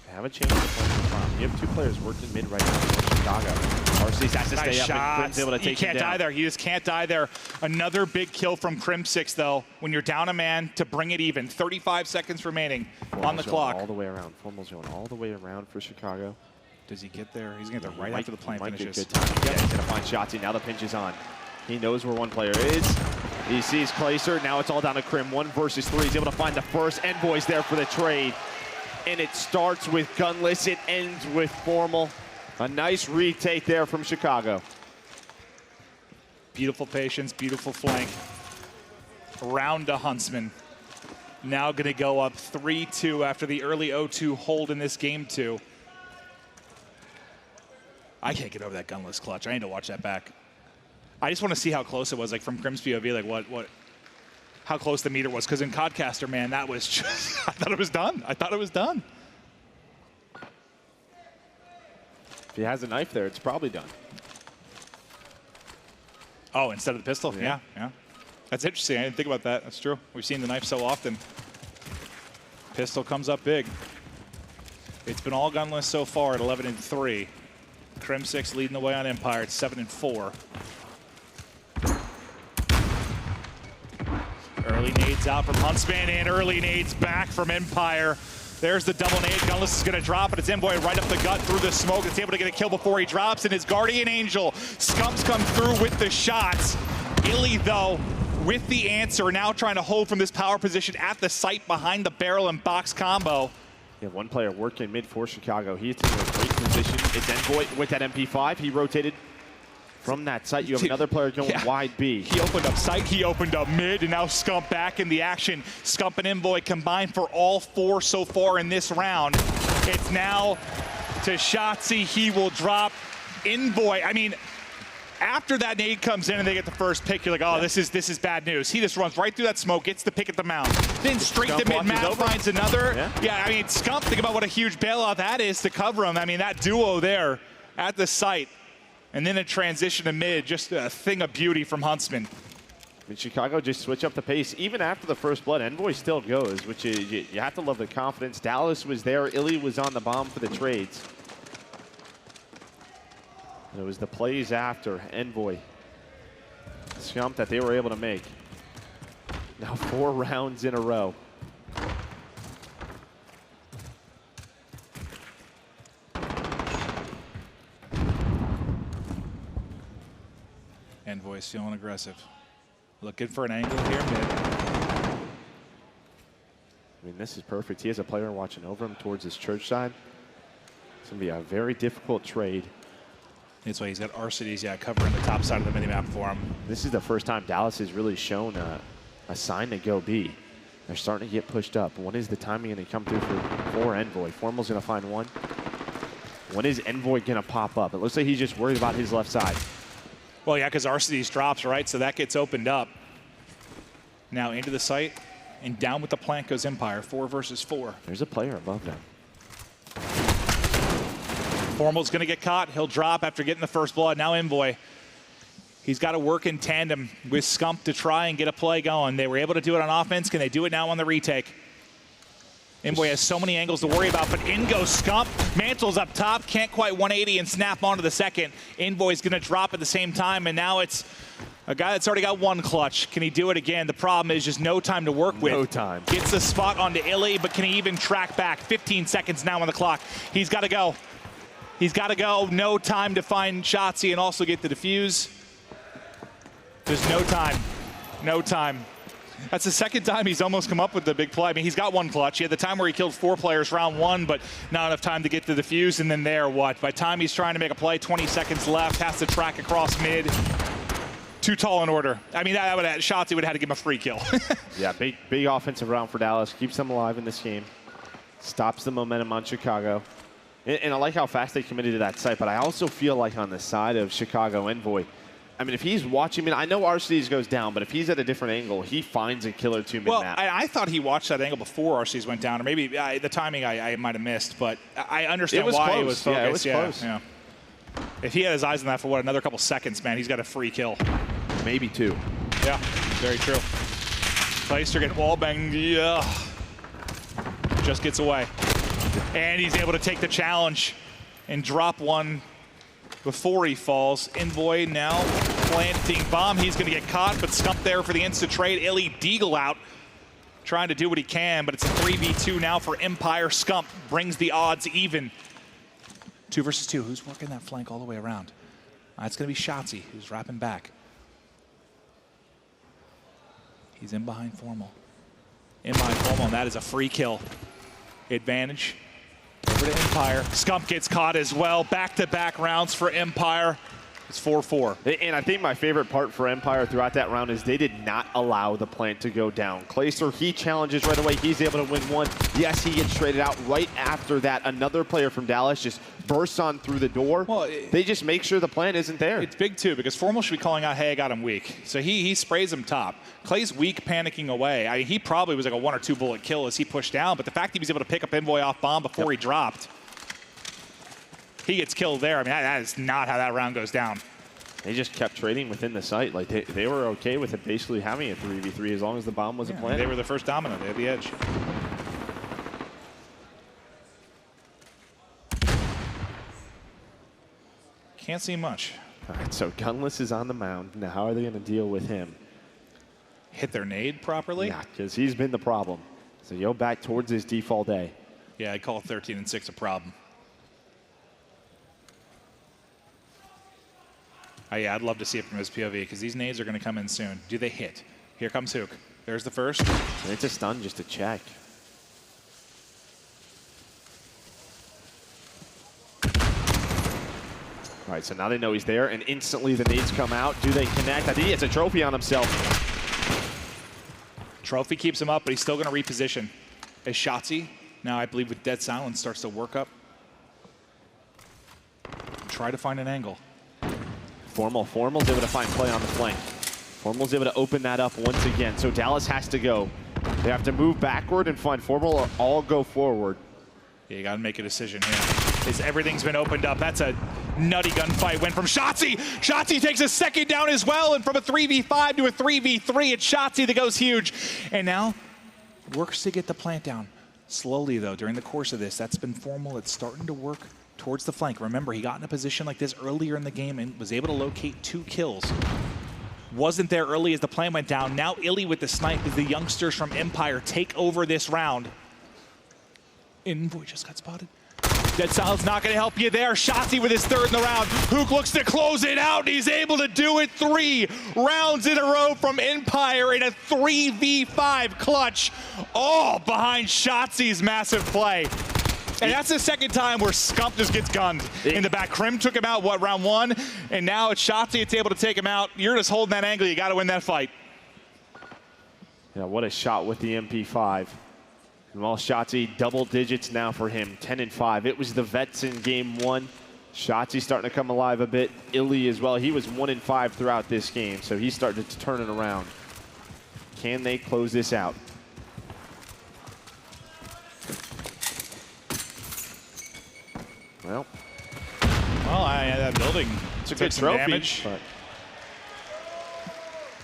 They have a change of play. You have 2 players working mid right now for Chicago. RC's has to stay Nice up and Crim's able to take him down. You can't die there. You just can't die there. Another big kill from Crim6, though, when you're down a man to bring it even. 35 seconds remaining on the clock. All the way around. Formal's going all the way around for Chicago. Does he get there? He's going to get there right after the plant finishes. Good time. Yeah, he's going to find Shotzi. Now the pinch is on. He knows where one player is. He sees Clayster. Now it's all down to Crim. 1 versus 3. He's able to find the first. Envoy's there for the trade. And it starts with Gunless. It ends with Formal. A nice retake there from Chicago. Beautiful patience, beautiful flank. Round to Huntsmen. Now going to go up 3-2 after the early 0-2 hold in this game 2. I can't get over that Gunless clutch. I need to watch that back. I just want to see how close it was, like from Crim's POV, like how close the meter was. Because in Codcaster, man, that was just, I thought it was done. I thought it was done. If he has a knife there, it's probably done. Oh, instead of the pistol? Yeah. That's interesting. I didn't think about that. That's true. We've seen the knife so often. Pistol comes up big. It's been all Gunless so far at 11-3. Crim6 leading the way on Empire at 7-4. Early nades out from Huntsman and early nades back from Empire. There's the double nade. Gunless is going to drop, and it's Envoy right up the gut through the smoke. It's able to get a kill before he drops, and his Guardian Angel. Scumps come through with the shots. Illy, though, with the answer, now trying to hold from this power position at the site behind the barrel and box combo. Yeah, one player working mid for Chicago. He's in a great position. It's Envoy with that MP5. He rotated From that site, you have another player going wide B. He opened up site, he opened up mid, and now Scump back in the action. Scump and Envoy combined for all 4 so far in this round. It's now to Shotzi. He will drop Envoy. I mean, after that nade comes in and they get the first pick, you're like, oh, this is bad news. He just runs right through that smoke, gets the pick at the mount. Then straight to mid, Matt finds another. Yeah, I mean, Scump, think about what a huge bailout that is to cover him. I mean, that duo there at the site. And then a transition to mid, just a thing of beauty from Huntsmen. I mean, Chicago just switch up the pace. Even after the first blood, Envoy still goes, which is, you have to love the confidence. Dallas was there. Illy was on the bomb for the trades. And it was the plays after Envoy, Scump, that they were able to make. Now 4 rounds in a row. Envoy's feeling aggressive. Looking for an angle here mid. I mean, this is perfect. He has a player watching over him towards his church side. It's going to be a very difficult trade. That's why he's got Arcides, covering the top side of the minimap for him. This is the first time Dallas has really shown a sign to go B. They're starting to get pushed up. When is the timing going to come through for Envoy? Formal's going to find one. When is Envoy going to pop up? It looks like he's just worried about his left side. Well, yeah, because Arcides drops, right? So that gets opened up. Now into the site, and down with the plant goes Empire, 4 versus 4. There's a player above them. Formal's going to get caught. He'll drop after getting the first blood. Now Envoy. He's got to work in tandem with Scump to try and get a play going. They were able to do it on offense. Can they do it now on the retake? Envoy has so many angles to worry about, but in goes Scump. Mantle's up top, can't quite 180 and snap onto the second. Envoy's going to drop at the same time, and now it's a guy that's already got 1 clutch. Can he do it again? The problem is just no time to work with. No time. Gets the spot onto Illy, but can he even track back? 15 seconds now on the clock. He's got to go. He's got to go. No time to find Shotzi and also get the defuse. There's no time. No time. That's the second time he's almost come up with the big play. I mean, he's got 1 clutch. He had the time where he killed 4 players round 1, but not enough time to get the defuse. And then there, what? By the time he's trying to make a play, 20 seconds left, has to track across mid. Too tall in order. I mean, that would have, Shotzi would have had to give him a free kill. Yeah, big offensive round for Dallas. Keeps them alive in this game. Stops the momentum on Chicago. And I like how fast they committed to that site, but I also feel like on the side of Chicago Envoy, I mean, if he's watching, I know Arcides goes down, but if he's at a different angle, he finds a killer 2 mid-map. Well, I thought he watched that angle before Arcides went down, or maybe the timing I might have missed, but I understand why he was focused. Yeah, it was close. Yeah. If he had his eyes on that for, what, another couple seconds, man, he's got a free kill. Maybe 2. Yeah, very true. Clayster getting wall banged. Yeah. Just gets away. And he's able to take the challenge and drop one before he falls. Envoy now planting bomb. He's going to get caught, but Scump there for the instant trade. Illy Deagle out, trying to do what he can, but it's a 3v2 now for Empire. Scump brings the odds even. 2 versus 2. Who's working that flank all the way around? It's going to be Shotzi, who's wrapping back. He's in behind Formal. In behind Formal, and that is a free kill. Advantage over to Empire. Scump gets caught as well. Back-to-back rounds for Empire. It's 4-4. And I think my favorite part for Empire throughout that round is they did not allow the plant to go down. Clayster, he challenges right away. He's able to win 1. Yes, he gets traded out. Right after that, another player from Dallas just bursts on through the door. Well, they just make sure the plant isn't there. It's big, too, because Formal should be calling out, hey, I got him weak. So he sprays him top. Clay's weak, panicking away. I mean, he probably was like a 1 or 2 bullet kill as he pushed down, but the fact he was able to pick up Envoy off bomb before he dropped, he gets killed there. I mean, that is not how that round goes down. They just kept trading within the site. Like, they were okay with it basically having a 3v3 as long as the bomb wasn't planted. They were the first dominant. They had the edge. Can't see much. All right, so Gunless is on the mound. Now, how are they going to deal with him? Hit their nade properly? Yeah, because he's been the problem. So go back towards his default A. Yeah, I'd call 13 and 6 a problem. Oh, yeah, I'd love to see it from his POV because these nades are going to come in soon. Do they hit? Here comes Hook. There's the first. And it's a stun just to check. All right, so now they know he's there, and instantly the nades come out. Do they connect? I think he has a trophy on himself. Trophy keeps him up, but he's still going to reposition. As Shotzi, now I believe with Dead Silence, starts to work up. Try to find an angle. Formal's able to find play on the flank. Formal's able to open that up once again. So Dallas has to go. They have to move backward and find Formal or all go forward. Yeah, you got to make a decision here. Everything's been opened up. That's a nutty gunfight. Went from Shotzi. Shotzi takes a second down as well, and from a 3v5 to a 3v3, it's Shotzi that goes huge. And now works to get the plant down. Slowly, though, during the course of this, that's been Formal. It's starting to work towards the flank. Remember, he got in a position like this earlier in the game and was able to locate 2 kills. Wasn't there early as the plan went down. Now Illy with the snipe as the youngsters from Empire take over this round. Envoy just got spotted. Dead Silence not going to help you there. Shotzi with his 3rd in the round. Hook looks to close it out, and he's able to do it 3 rounds in a row from Empire in a 3v5 clutch, all behind Shotzi's massive play. And that's the 2nd time where Scump just gets gunned in the back. Krim took him out, what, round 1? And now it's Shotzi that's able to take him out. You're just holding that angle. You got to win that fight. Yeah, what a shot with the MP5. Well, Shotzi double digits now for him, 10 and 5. It was the vets in game 1. Shotzi starting to come alive a bit. Illy as well. He was 1 and 5 throughout this game, so he's starting to turn it around. Can they close this out? Well, that building it's a good trophy. Damage. But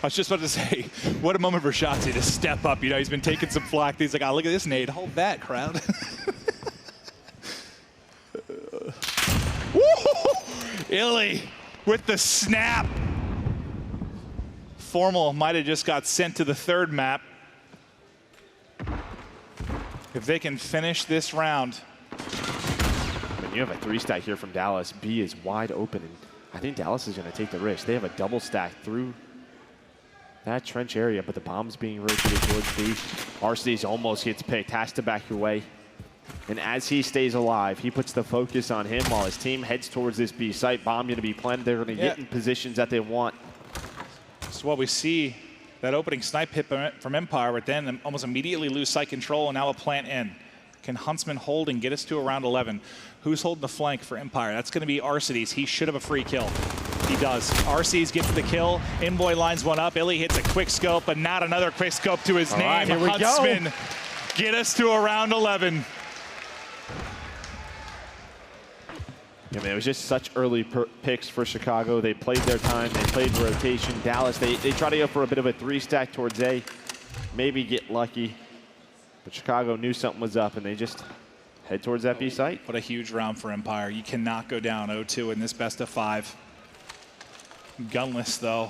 I was just about to say, what a moment for Shotzi to step up. You know, he's been taking some flack. He's like, oh, look at this nade. Hold that, crowd. Illy with the snap. Formal might have just got sent to the 3rd map. If they can finish this round. You have a 3-stack here from Dallas. B is wide open, and I think Dallas is going to take the risk. They have a double stack through that trench area, but the bomb's being rotated towards B. Arcees almost gets picked, has to back away. And as he stays alive, he puts the focus on him while his team heads towards this B site. Bomb going to be planted. They're going to get in positions that they want. So what we see, that opening snipe hit from Empire, but then almost immediately lose site control, and now a plant in. Can Huntsmen hold and get us to around 11? Who's holding the flank for Empire? That's going to be Arcees. He should have a free kill. He does. Arcees gets the kill. Envoy lines one up. Illy hits a quick scope, but not another quick scope to his name. Right, here we Huntsmen get us to around 11. Yeah, man, it was just such early picks for Chicago. They played their time. They played rotation. Dallas, they try to go for a bit of a 3-stack towards A. Maybe get lucky. But Chicago knew something was up, and they just head towards that B site. What a huge round for Empire. You cannot go down 0-2 in this best of 5. Gunless, though,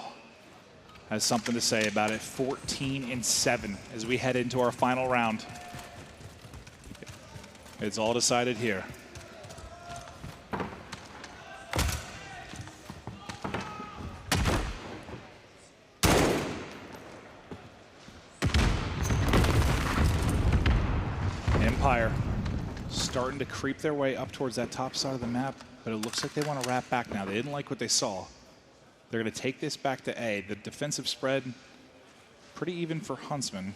has something to say about it. 14 and 7 as we head into our final round. It's all decided here. Empire starting to creep their way up towards that top side of the map, but it looks like they want to wrap back now. They didn't like what they saw. They're going to take this back to A. The defensive spread, pretty even for Huntsmen.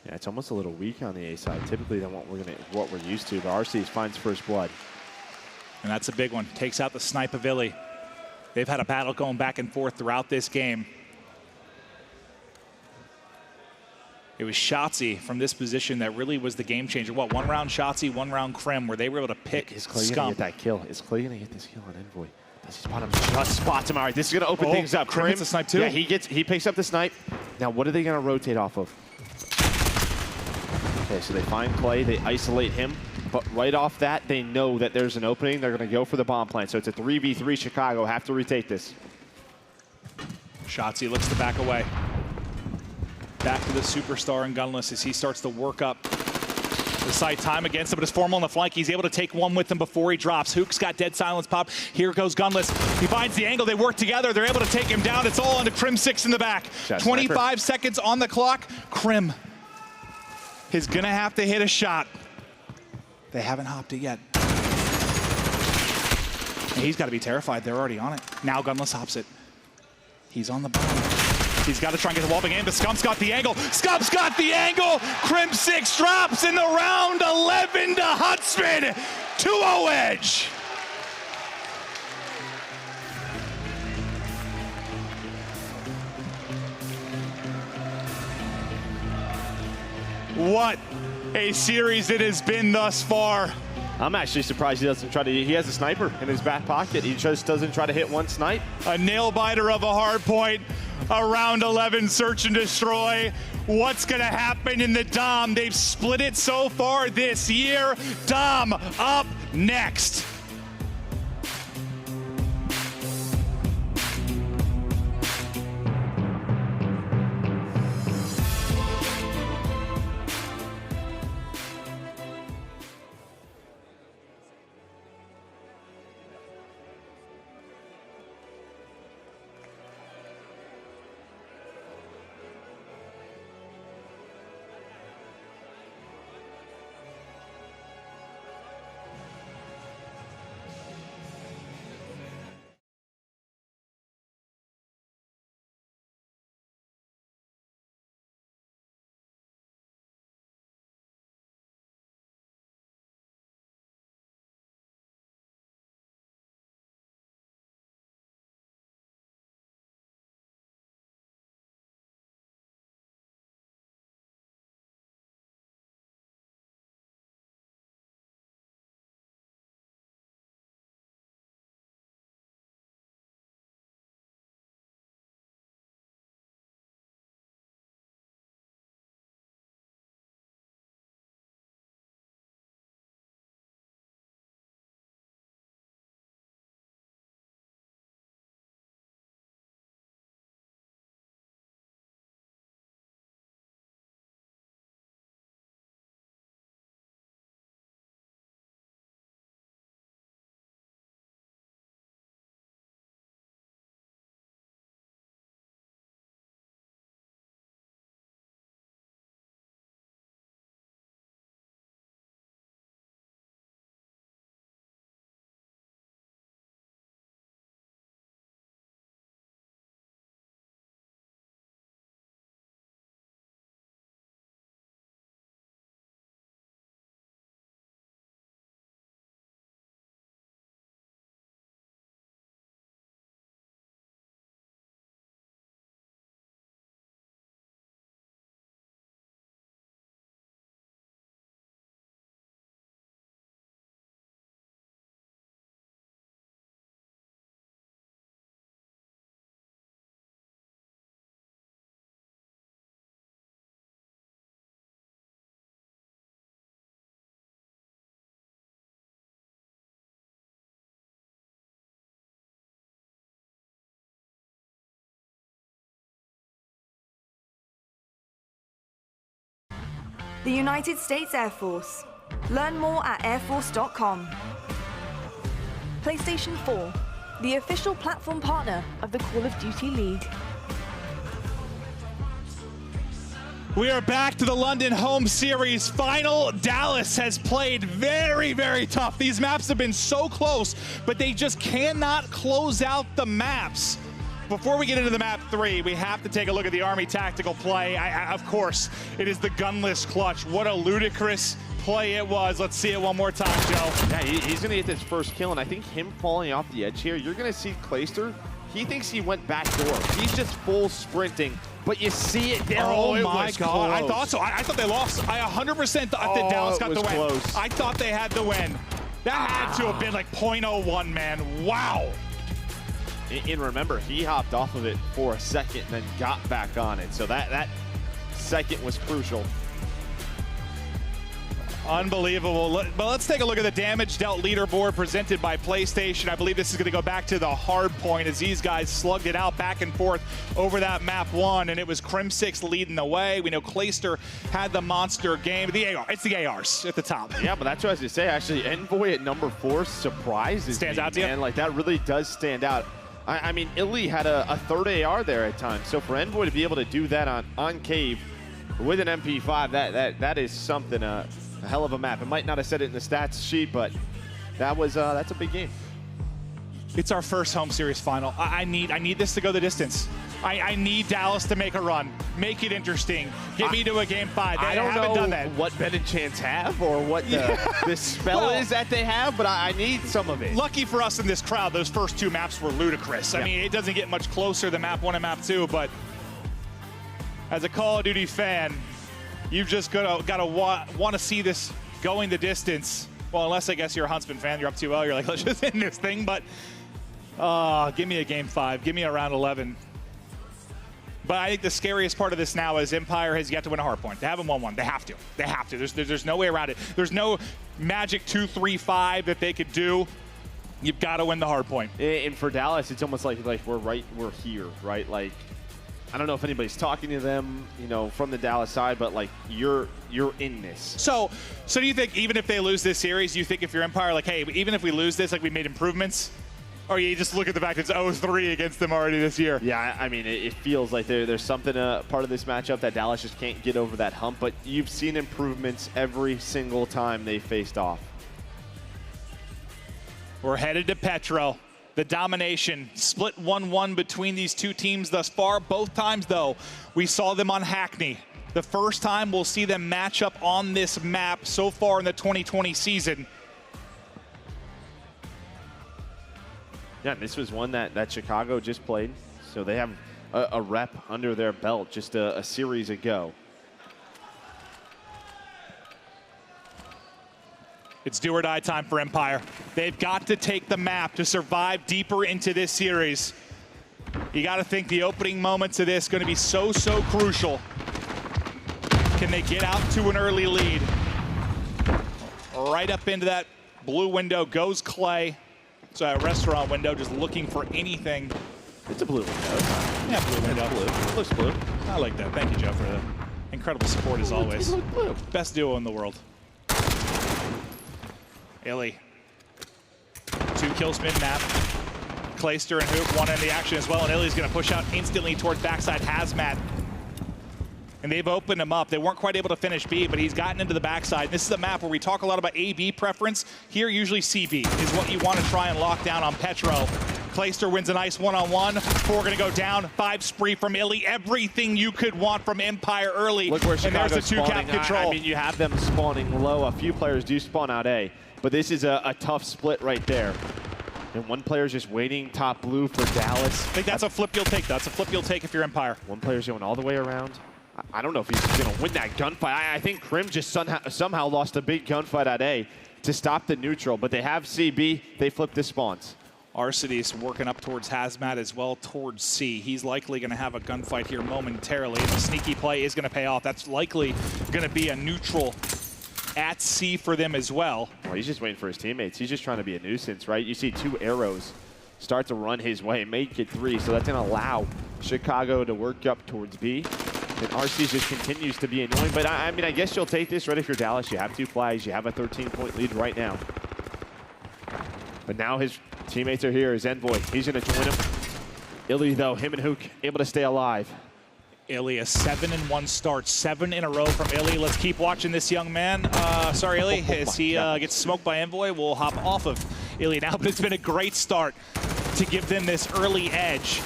Yeah, it's almost a little weak on the A side, typically than what we're used to. But Arcees finds first blood. And that's a big one. Takes out the snipe of Illy. They've had a battle going back and forth throughout this game. It was Shotzi from this position that really was the game changer. What, 1 round Shotzi, 1 round Krim, where they were able to pick Is Clay going to get that kill? Is Clay going to get this kill on Envoy? Does he spot him? Just spots him. All right, this is going to open things up. Krim hits the snipe too. Yeah, he picks up the snipe. Now, what are they going to rotate off of? Okay, so they find Clay. They isolate him. But right off that, they know that there's an opening. They're going to go for the bomb plant. So it's a 3v3 Chicago. Have to retake this. Shotzi looks to back away. Back to the superstar and Gunless as he starts to work up the side. Time against him, but it's Formal on the flank. He's able to take one with him before he drops. Hook's got Dead Silence pop. Here goes Gunless. He finds the angle. They work together. They're able to take him down. It's all onto Krim 6 in the back. 25 seconds on the clock. Krim is going to have to hit a shot. They haven't hopped it yet. And he's got to be terrified. They're already on it. Now Gunless hops it. He's on the bottom. He's got to try and get the wall again, but Scump's got the angle. Scump's got the angle. Crim6 drops in the round 11 to Huntsmen. 2-0 edge. What a series it has been thus far. I'm actually surprised he doesn't try to. He has a sniper in his back pocket. He just doesn't try to hit one snipe. A nail biter of a hard point. A round 11 search and destroy. What's going to happen in the Dom? They've split it so far this year. Dom up next. The United States Air Force. Learn more at airforce.com. PlayStation 4, the official platform partner of the Call of Duty League. We are back to the London home series final. Dallas has played very, very tough. These maps have been so close, but they just cannot close out the maps. Before we get into the map 3, we have to take a look at the Army tactical play. Of course, it is the gunless clutch. What a ludicrous play it was. Let's see it one more time, Joe. Yeah, he's going to get this first kill, and I think him falling off the edge here, you're going to see Clayster. He thinks he went back door. He's just full sprinting, but you see it there. Oh, it my was God. close. I thought so. I thought they lost. I 100% thought that Dallas got the win. Close. I thought they had the win. That had to have been like 0.01, man. Wow. And remember, he hopped off of it for a second and then got back on it. So that second was crucial. Unbelievable. But let's take a look at the damage dealt leaderboard presented by PlayStation. I believe this is going to go back to the hard point as these guys slugged it out back and forth over that map 1, and it was Crim6 leading the way. We know Clayster had the monster game. It's the ARs at the top. Yeah, but that's what I was going to say. Actually, Envoy at number 4 surprises Stands me, out to you? man. Like, that really does stand out. I mean, Illy had a third AR there at times. So for Envoy to be able to do that on Cave with an MP5, that is something, a hell of a map. It might not have said it in the stats sheet, but that's a big game. It's our first home series final. I need this to go the distance. I need Dallas to make a run. Make it interesting. Get me to a game 5. They haven't done that. What Ben and Chance have or what the spell is that they have, but I need some of it. Lucky for us in this crowd, those first 2 maps were ludicrous. I mean, it doesn't get much closer than map 1 and map 2, but as a Call of Duty fan, you've just gotta want to see this going the distance. Well, unless I guess you're a Huntsmen fan, you're up 2-0, you're like, let's just end this thing, but give me a game 5, give me a round 11. But I think the scariest part of this now is Empire has yet to win a hardpoint. They haven't won one. They have to. They have to. There's no way around it. There's no magic 2-3-5 that they could do. You've got to win the hardpoint. And for Dallas, it's almost like we're here, right? Like, I don't know if anybody's talking to them, you know, from the Dallas side, but like you're in this. So do you think even if they lose this series, you think if you're Empire, like, hey, even if we lose this, like we made improvements? Or you just look at the fact it's 0-3 against them already this year? Yeah, I mean, it feels like there's something part of this matchup that Dallas just can't get over that hump, but you've seen improvements every single time they faced off. We're headed to Petro. The domination, split 1-1 between these 2 teams thus far. Both times, though, we saw them on Hackney. The first time we'll see them match up on this map so far in the 2020 season. Yeah, this was one that Chicago just played, so they have a rep under their belt just a series ago. It's do or die time for Empire. They've got to take the map to survive deeper into this series. You got to think the opening moments of this going to be so crucial. Can they get out to an early lead? Right up into that blue window goes Clay. So a restaurant window, just looking for anything. It's a blue window. Yeah, blue window. Blue. Looks blue. I like that. Thank you, Joe, for the incredible support as always. It looked blue. Best duo in the world. Illy. 2 kills mid-map. Clayster and Hoop, 1 in the action as well, and Illy's going to push out instantly towards backside Hazmat. And they've opened him up. They weren't quite able to finish B, but he's gotten into the backside. This is a map where we talk a lot about A-B preference. Here, usually C-B is what you want to try and lock down on Petro. Clayster wins a nice one-on-one. 4 going to go down. 5 spree from Illy. Everything you could want from Empire early. Look where Chicago's and there's the 2-cap control. I mean, you have them spawning low. A few players do spawn out A, but this is a tough split right there. And one player's just waiting top blue for Dallas. I think that's a flip you'll take, though. That's a flip you'll take if you're Empire. One player's going all the way around. I don't know if he's going to win that gunfight. I think Krim just somehow lost a big gunfight at A to stop the neutral, but they have CB. They flipped the spawns. Arcides working up towards Hazmat as well towards C. He's likely going to have a gunfight here momentarily. And the sneaky play is going to pay off. That's likely going to be a neutral at C for them as well. Well, he's just waiting for his teammates. He's just trying to be a nuisance, right? You see 2 arrows start to run his way, make it 3, so that's going to allow Chicago to work up towards B. And RC just continues to be annoying, but I mean, I guess you'll take this, right? If you're Dallas, you have 2 flags, you have a 13-point lead right now. But now his teammates are here. His Envoy, he's going to join him. Illy, though, him and Hook able to stay alive. Illy, a 7-1 start, 7 in a row from Illy. Let's keep watching this young man. Sorry, Illy, as he gets smoked by Envoy, we'll hop off of Illy now, but it's been a great start to give them this early edge.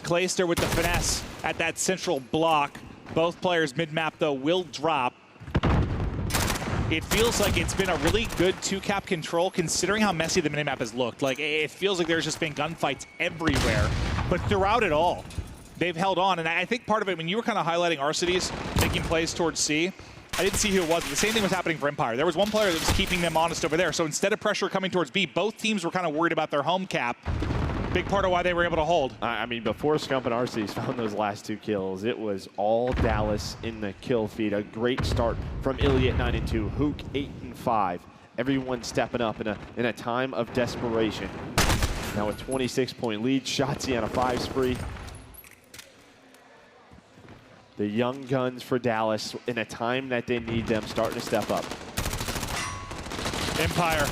Clayster with the finesse at that central block. Both players mid-map, though, will drop. It feels like it's been a really good 2-cap control considering how messy the minimap has looked. Like, it feels like there's just been gunfights everywhere. But throughout it all, they've held on. And I think part of it, when you were kind of highlighting Arcides making plays towards C, I didn't see who it was. The same thing was happening for Empire. There was one player that was keeping them honest over there. So instead of pressure coming towards B, both teams were kind of worried about their home cap. Big part of why they were able to hold. I mean, before Scump and Arcees found those last 2 kills, it was all Dallas in the kill feed. A great start from Illy at 9-2, Hook 8-5. Everyone stepping up in a time of desperation. Now a 26-point lead, Shotzi on a 5 spree. The young guns for Dallas in a time that they need them starting to step up. Empire.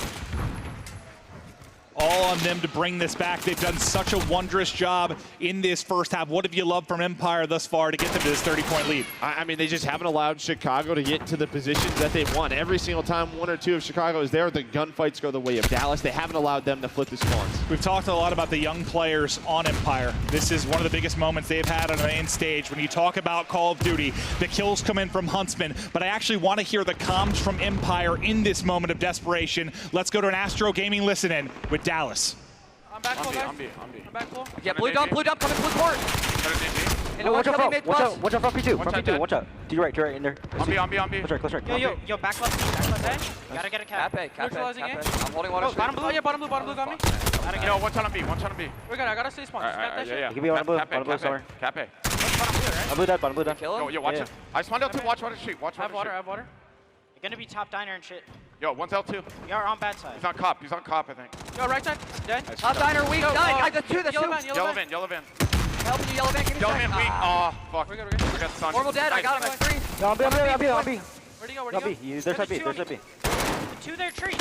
All on them to bring this back. They've done such a wondrous job in this first half. What have you loved from Empire thus far to get them to this 30-point lead? I mean, they just haven't allowed Chicago to get to the positions that they want. Every single time one or two of Chicago is there, the gunfights go the way of Dallas. They haven't allowed them to flip the spawns. We've talked a lot about the young players on Empire. This is one of the biggest moments they've had on the main stage. When you talk about Call of Duty, the kills come in from Huntsmen, but I actually want to hear the comms from Empire in this moment of desperation. Let's go to an Astro Gaming listen-in with Dallas. I'm back full, guys. I'm back full. Yeah, blue down, coming blue court. Watch out front P2, front P2, watch out. To your right, in there. On B. Close right. Yo, back left A. Gotta get a cap. Neutralizing A. I'm holding water. Bottom blue got me. Yo, one ton on B. We're good, I gotta stay spawn. Yeah. Give me one blue somewhere. Cap A. Bottom blue dead. Yo, watch it. I spawned L2, watch water street. I have water. You're gonna be top diner and shit. Yo, one's L2. You're on bad side. He's on cop, I think. Yo, right side. Dead. Top diner weak. That's two. Yellow van. Help me, yellow van. Give me Yellow van weak. Oh, fuck. We're good. I got stunned. Normal dead, I got him at 3. No, I'm B. Where'd he go? There's side B. Two there, tree.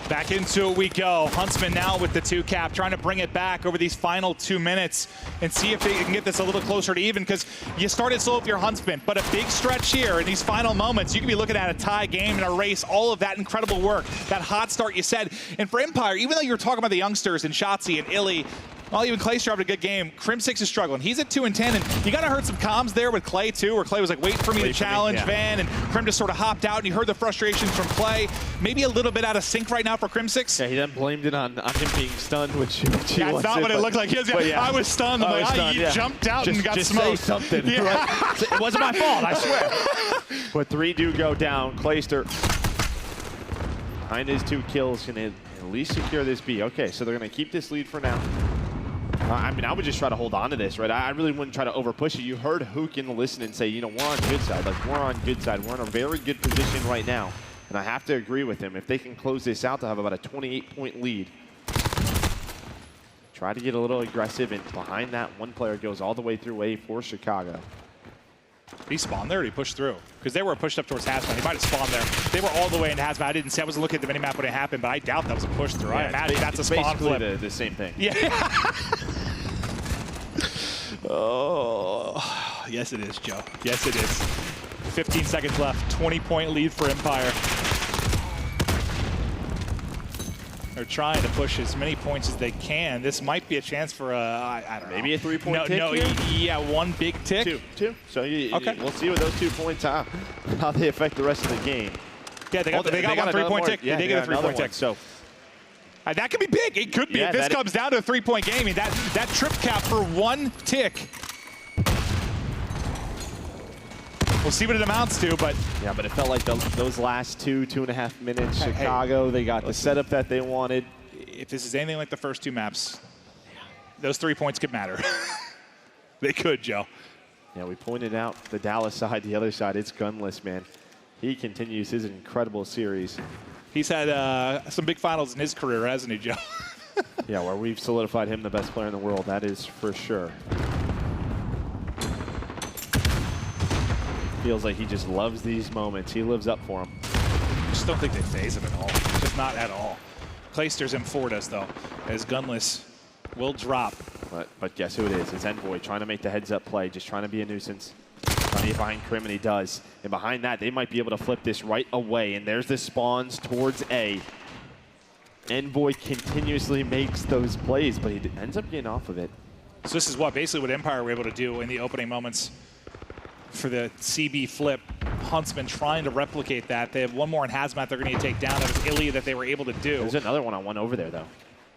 Back into it we go. Huntsman now with the 2 cap, trying to bring it back over these final 2 minutes and see if they can get this a little closer to even, because you started slow with your Huntsman, but a big stretch here in these final moments. You could be looking at a tie game and a race, all of that incredible work, that hot start you said. And for Empire, even though you were talking about the youngsters and Shotzi and Illy, well, even Clayster having a good game. Crim6 is struggling. He's at 2 and 10, and you got to heard some comms there with Clay too, where Clay was like, "Wait for me to challenge Van," and Crim just sort of hopped out, and you heard the frustrations from Clay. Maybe a little bit out of sync right now for Crim6. Yeah, he then blamed it on him being stunned, which that's not what it looked like. He was, I was stunned. I'm like, he jumped out and got smoked. Say something. Right? It wasn't my fault, I swear. But 3 do go down. Clayster, behind his 2 kills, can at least secure this B. Okay, so they're going to keep this lead for now. I mean, I would just try to hold on to this, right? I really wouldn't try to overpush it. You heard Hook in the listen and say, you know, we're on good side. Like, we're on good side. We're in a very good position right now. And I have to agree with him. If they can close this out, they'll have about a 28-point lead. Try to get a little aggressive, and behind that, one player goes all the way through A for Chicago. He spawned there or he pushed through? Because they were pushed up towards Hazmat. He might have spawned there. They were all the way into Hazmat. I didn't see. I wasn't looking at the minimap when it happened, but I doubt that was a push through. I imagine that's a spawn flip. The same thing. Yeah. Oh, yes it is, Joe. Yes it is. 15 seconds left. 20-point lead for Empire. They're trying to push as many points as they can. This might be a chance for I don't know. Maybe a 3-point tick here? Yeah, 1 big tick. Two. So we'll see what those 2 points are, how they affect the rest of the game. Yeah, they got 1 3-point tick. Yeah, they get a 3-point tick. So that could be big. It could be if this comes down to a 3-point game. I mean, that trip cap for 1 tick. We'll see what it amounts to, but... Yeah, but it felt like those last 2.5 minutes, Chicago, they got the setup that they wanted. If this is anything like the first 2 maps, those 3 points could matter. They could, Joe. Yeah, we pointed out the Dallas side, the other side, it's gunless, man. He continues his incredible series. He's had some big finals in his career, hasn't he, Joe? Yeah, where we've solidified him the best player in the world, that is for sure. Feels like he just loves these moments. He lives up for them. I just don't think they phase him at all. Just not at all. Clayster's M4 does, though, as Gunless will drop. But guess who it is? It's Envoy trying to make the heads-up play, just trying to be a nuisance. Trying to get behind Crim, and he does. And behind that, they might be able to flip this right away. And there's the spawns towards A. Envoy continuously makes those plays, but he ends up getting off of it. So this is basically what Empire were able to do in the opening moments for the CB flip. Huntsman trying to replicate that. They have 1 more in Hazmat they're going to take down. That was Illy that they were able to do. There's another one-on-1 over there, though.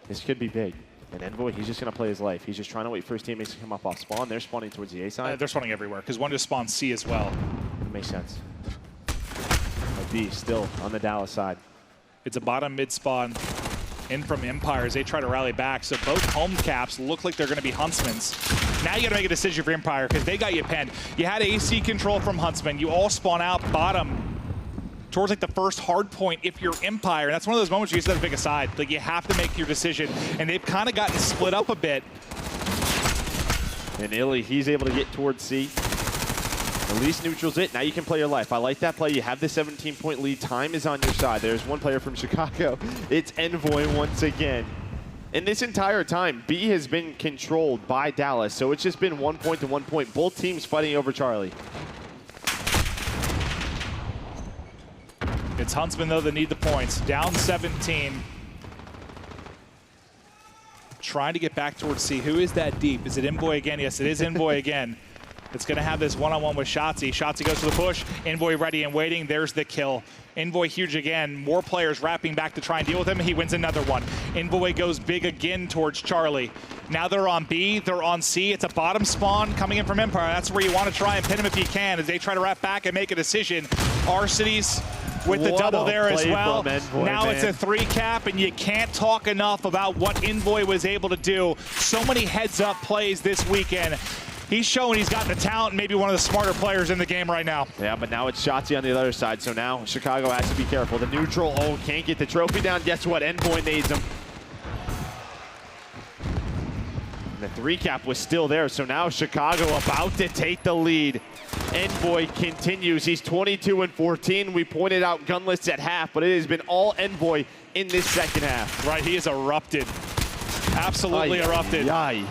This could be big. And Envoy, he's just going to play his life. He's just trying to wait for his teammates to come up off spawn. They're spawning towards the A side. They're spawning everywhere, because one just spawns C as well. That makes sense. But B still on the Dallas side. It's a bottom mid spawn in from Empire as they try to rally back. So both home caps look like they're going to be Huntsmen's. Now you got to make a decision for Empire because they got you penned. You had AC control from Huntsman. You all spawn out bottom towards like the first hard point if you're Empire. And that's one of those moments where you just have to pick a side. Like you have to make your decision. And they've kind of gotten split up a bit. And Illy, he's able to get towards C. At least neutrals it. Now you can play your life. I like that play. You have the 17-point lead. Time is on your side. There's one player from Chicago. It's Envoy once again. And this entire time, B has been controlled by Dallas. So it's just been 1 point to 1 point. Both teams fighting over Charlie. It's Huntsmen, though, that need the points. Down 17. Trying to get back towards C. Who is that deep? Is it Envoy again? Yes, it is Envoy again. It's going to have this one-on-one with Shotzi. Shotzi goes to the push. Envoy ready and waiting. There's the kill. Envoy huge again. More players wrapping back to try and deal with him. He wins another one. Envoy goes big again towards Charlie. Now they're on B. They're on C. It's a bottom spawn coming in from Empire. That's where you want to try and pin him if you can as they try to wrap back and make a decision. Arcities with the double there as well. Now it's a 3-cap, and you can't talk enough about what Envoy was able to do. So many heads-up plays this weekend. He's showing he's got the talent, maybe one of the smarter players in the game right now. Yeah, but now it's Shotzi on the other side, so now Chicago has to be careful. The neutral, can't get the trophy down. Guess what? Envoy needs him. And the 3-cap was still there, so now Chicago about to take the lead. Envoy continues. He's 22 and 14. We pointed out gunless at half, but it has been all Envoy in this second half. Right, he has erupted. Absolutely erupted.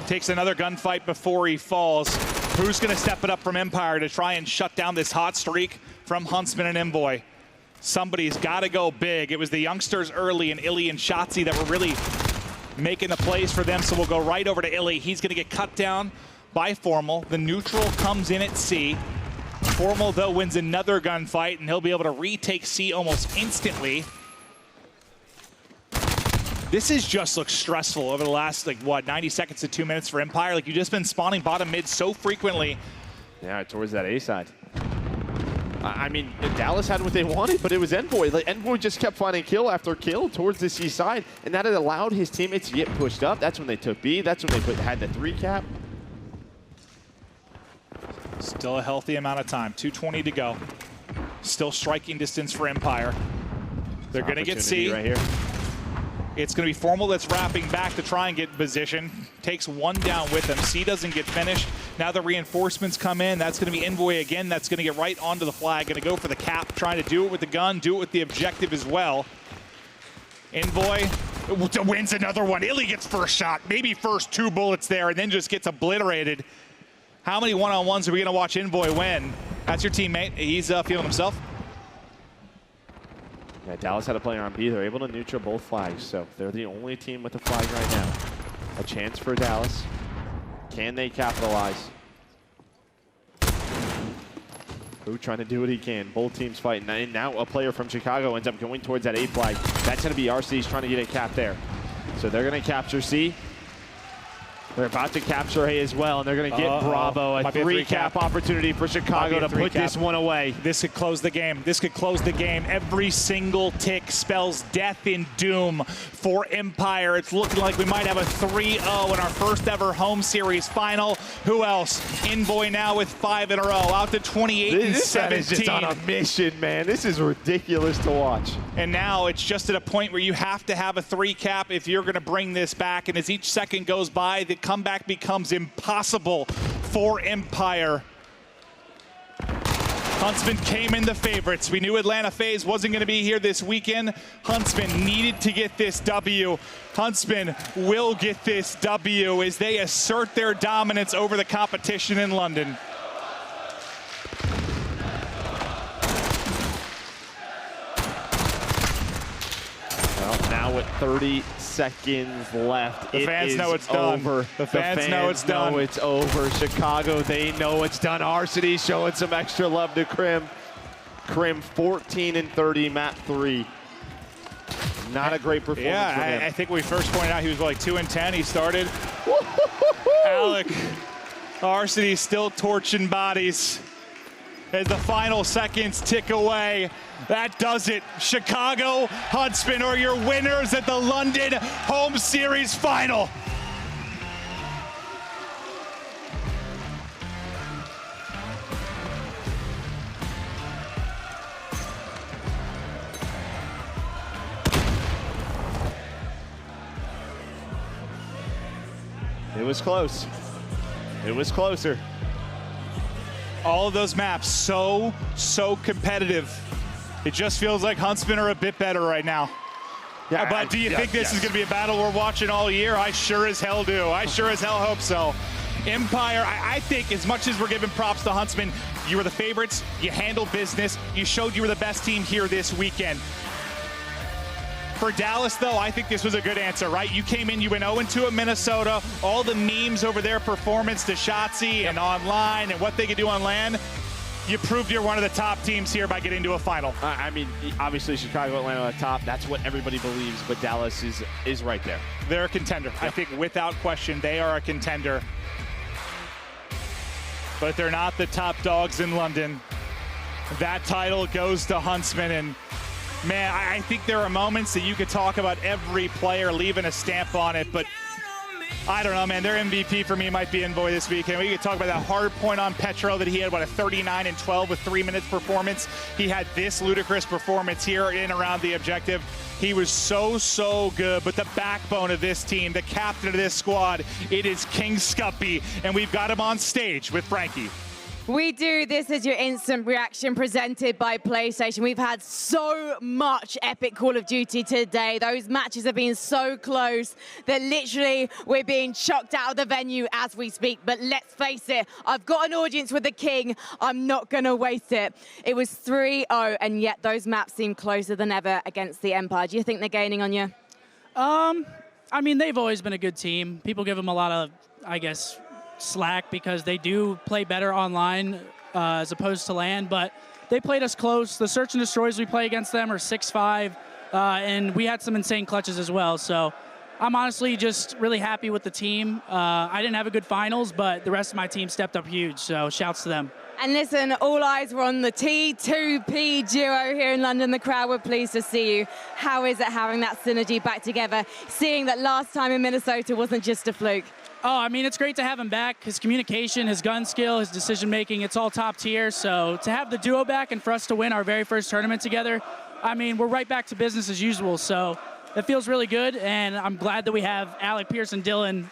Takes another gunfight before he falls. Who's going to step it up from Empire to try and shut down this hot streak from Huntsmen and Envoy? Somebody's got to go big. It was the youngsters early in Illy and Shotzi that were really making the plays for them, so we'll go right over to Illy. He's going to get cut down by Formal. The neutral comes in at C. Formal, though, wins another gunfight, and he'll be able to retake C almost instantly. This has just looked stressful over the last, 90 seconds to 2 minutes for Empire. You've just been spawning bottom mid so frequently. Yeah, towards that A side. I mean, Dallas had what they wanted, but it was Envoy. Envoy just kept finding kill after kill towards the C side, and that had allowed his teammates to get pushed up. That's when they took B. That's when they had the 3-cap. Still a healthy amount of time. 2:20 to go. Still striking distance for Empire. They're going to get C. Right here. It's going to be Formal that's wrapping back to try and get position. Takes one down with him. C doesn't get finished. Now the reinforcements come in. That's going to be Envoy again. That's going to get right onto the flag. Going to go for the cap. Trying to do it with the gun. Do it with the objective as well. Envoy wins another one. Illy gets first shot. Maybe first 2 bullets there and then just gets obliterated. How many one-on-ones are we going to watch Envoy win? That's your teammate. He's feeling himself. Yeah, Dallas had a player on B. They're able to neutral both flags, so they're the only team with a flag right now. A chance for Dallas. Can they capitalize? Who trying to do what he can. Both teams fighting. And now a player from Chicago ends up going towards that A flag. That's going to be RC's trying to get a cap there. So they're going to capture C. They're about to capture A as well, and they're going to get Bravo. A 3-cap opportunity for Chicago to put this one away. This could close the game. This could close the game. Every single tick spells death and doom for Empire. It's looking like we might have a 3-0 in our first ever home series final. Who else? Envoy now with 5 in a row, out to 28 and 17. This is just on a mission, man. This is ridiculous to watch. And now it's just at a point where you have to have a 3-cap if you're going to bring this back. And as each second goes by, the comeback becomes impossible for Empire. Huntsmen came in the favorites. We knew Atlanta FaZe wasn't going to be here this weekend. Huntsmen needed to get this W. Huntsmen will get this W as they assert their dominance over the competition in London. Well, now with 30 seconds left, the fans know it's done. The fans know it's done. Know it's over. Chicago, they know it's done. Varsity showing some extra love to Krim. Krim 14 and 30, map 3. Not a great performance for him. I think we first pointed out he was like 2 and 10. He started. Alec, Varsity still torching bodies as the final seconds tick away. That does it. Chicago Huntsmen are your winners at the London Home Series Final. It was close. It was closer. All of those maps so competitive. It just feels like Huntsmen are a bit better right now. Yeah, but do you think this is going to be a battle we're watching all year? I sure as hell do. I sure as hell hope so. Empire, I think as much as we're giving props to Huntsmen, you were the favorites, you handled business, you showed you were the best team here this weekend. For Dallas, though, I think this was a good answer, right? You came in, you went 0-2 at Minnesota, all the memes over their performance to Shotzi and online and what they could do on land. You proved you're one of the top teams here by getting to a final. I mean, obviously Chicago, Atlanta on the top. That's what everybody believes, but Dallas is right there. They're a contender. Yep. I think without question, they are a contender. But they're not the top dogs in London. That title goes to Huntsmen, and man, I think there are moments that you could talk about every player leaving a stamp on it, but I don't know, man. Their MVP for me might be Envoy this weekend. We could talk about that hard point on Petro that he had, what, a 39-12 with 3 minutes performance. He had this ludicrous performance here in around the objective. He was so good, but the backbone of this team, the captain of this squad, it is King Scuppy, and we've got him on stage with Frankie. We do. This is your instant reaction presented by PlayStation. We've had so much epic Call of Duty today. Those matches have been so close that literally we're being chucked out of the venue as we speak. But let's face it, I've got an audience with the King. I'm not going to waste it. It was 3-0, and yet those maps seem closer than ever against the Empire. Do you think they're gaining on you? I mean, they've always been a good team. People give them a lot of, I guess, slack because they do play better online as opposed to LAN, but they played us close. The search and destroys we play against them are 6-5, and we had some insane clutches as well. So I'm honestly just really happy with the team. I didn't have a good finals, but the rest of my team stepped up huge, so shouts to them. And listen, all eyes were on the T2P duo here in London. The crowd were pleased to see you. How is it having that synergy back together, seeing that last time in Minnesota wasn't just a fluke? Oh, I mean, it's great to have him back. His communication, his gun skill, his decision-making, it's all top tier. So to have the duo back and for us to win our very first tournament together, I mean, we're right back to business as usual. So it feels really good, and I'm glad that we have Alec, Pierce, and Dylan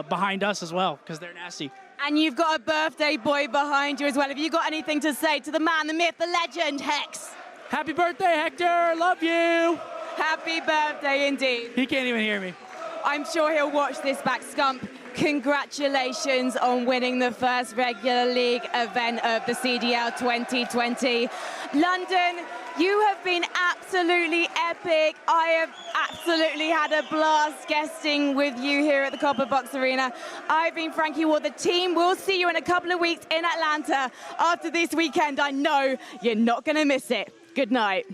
behind us as well, because they're nasty. And you've got a birthday boy behind you as well. Have you got anything to say to the man, the myth, the legend, Hex? Happy birthday, Hector. Love you. Happy birthday indeed. He can't even hear me. I'm sure he'll watch this back. Scump, congratulations on winning the first regular league event of the CDL 2020. London, you have been absolutely epic. I have absolutely had a blast guesting with you here at the Copper Box Arena. I've been Frankie Ward, the team. We'll see you in a couple of weeks in Atlanta after this weekend. I know you're not going to miss it. Good night.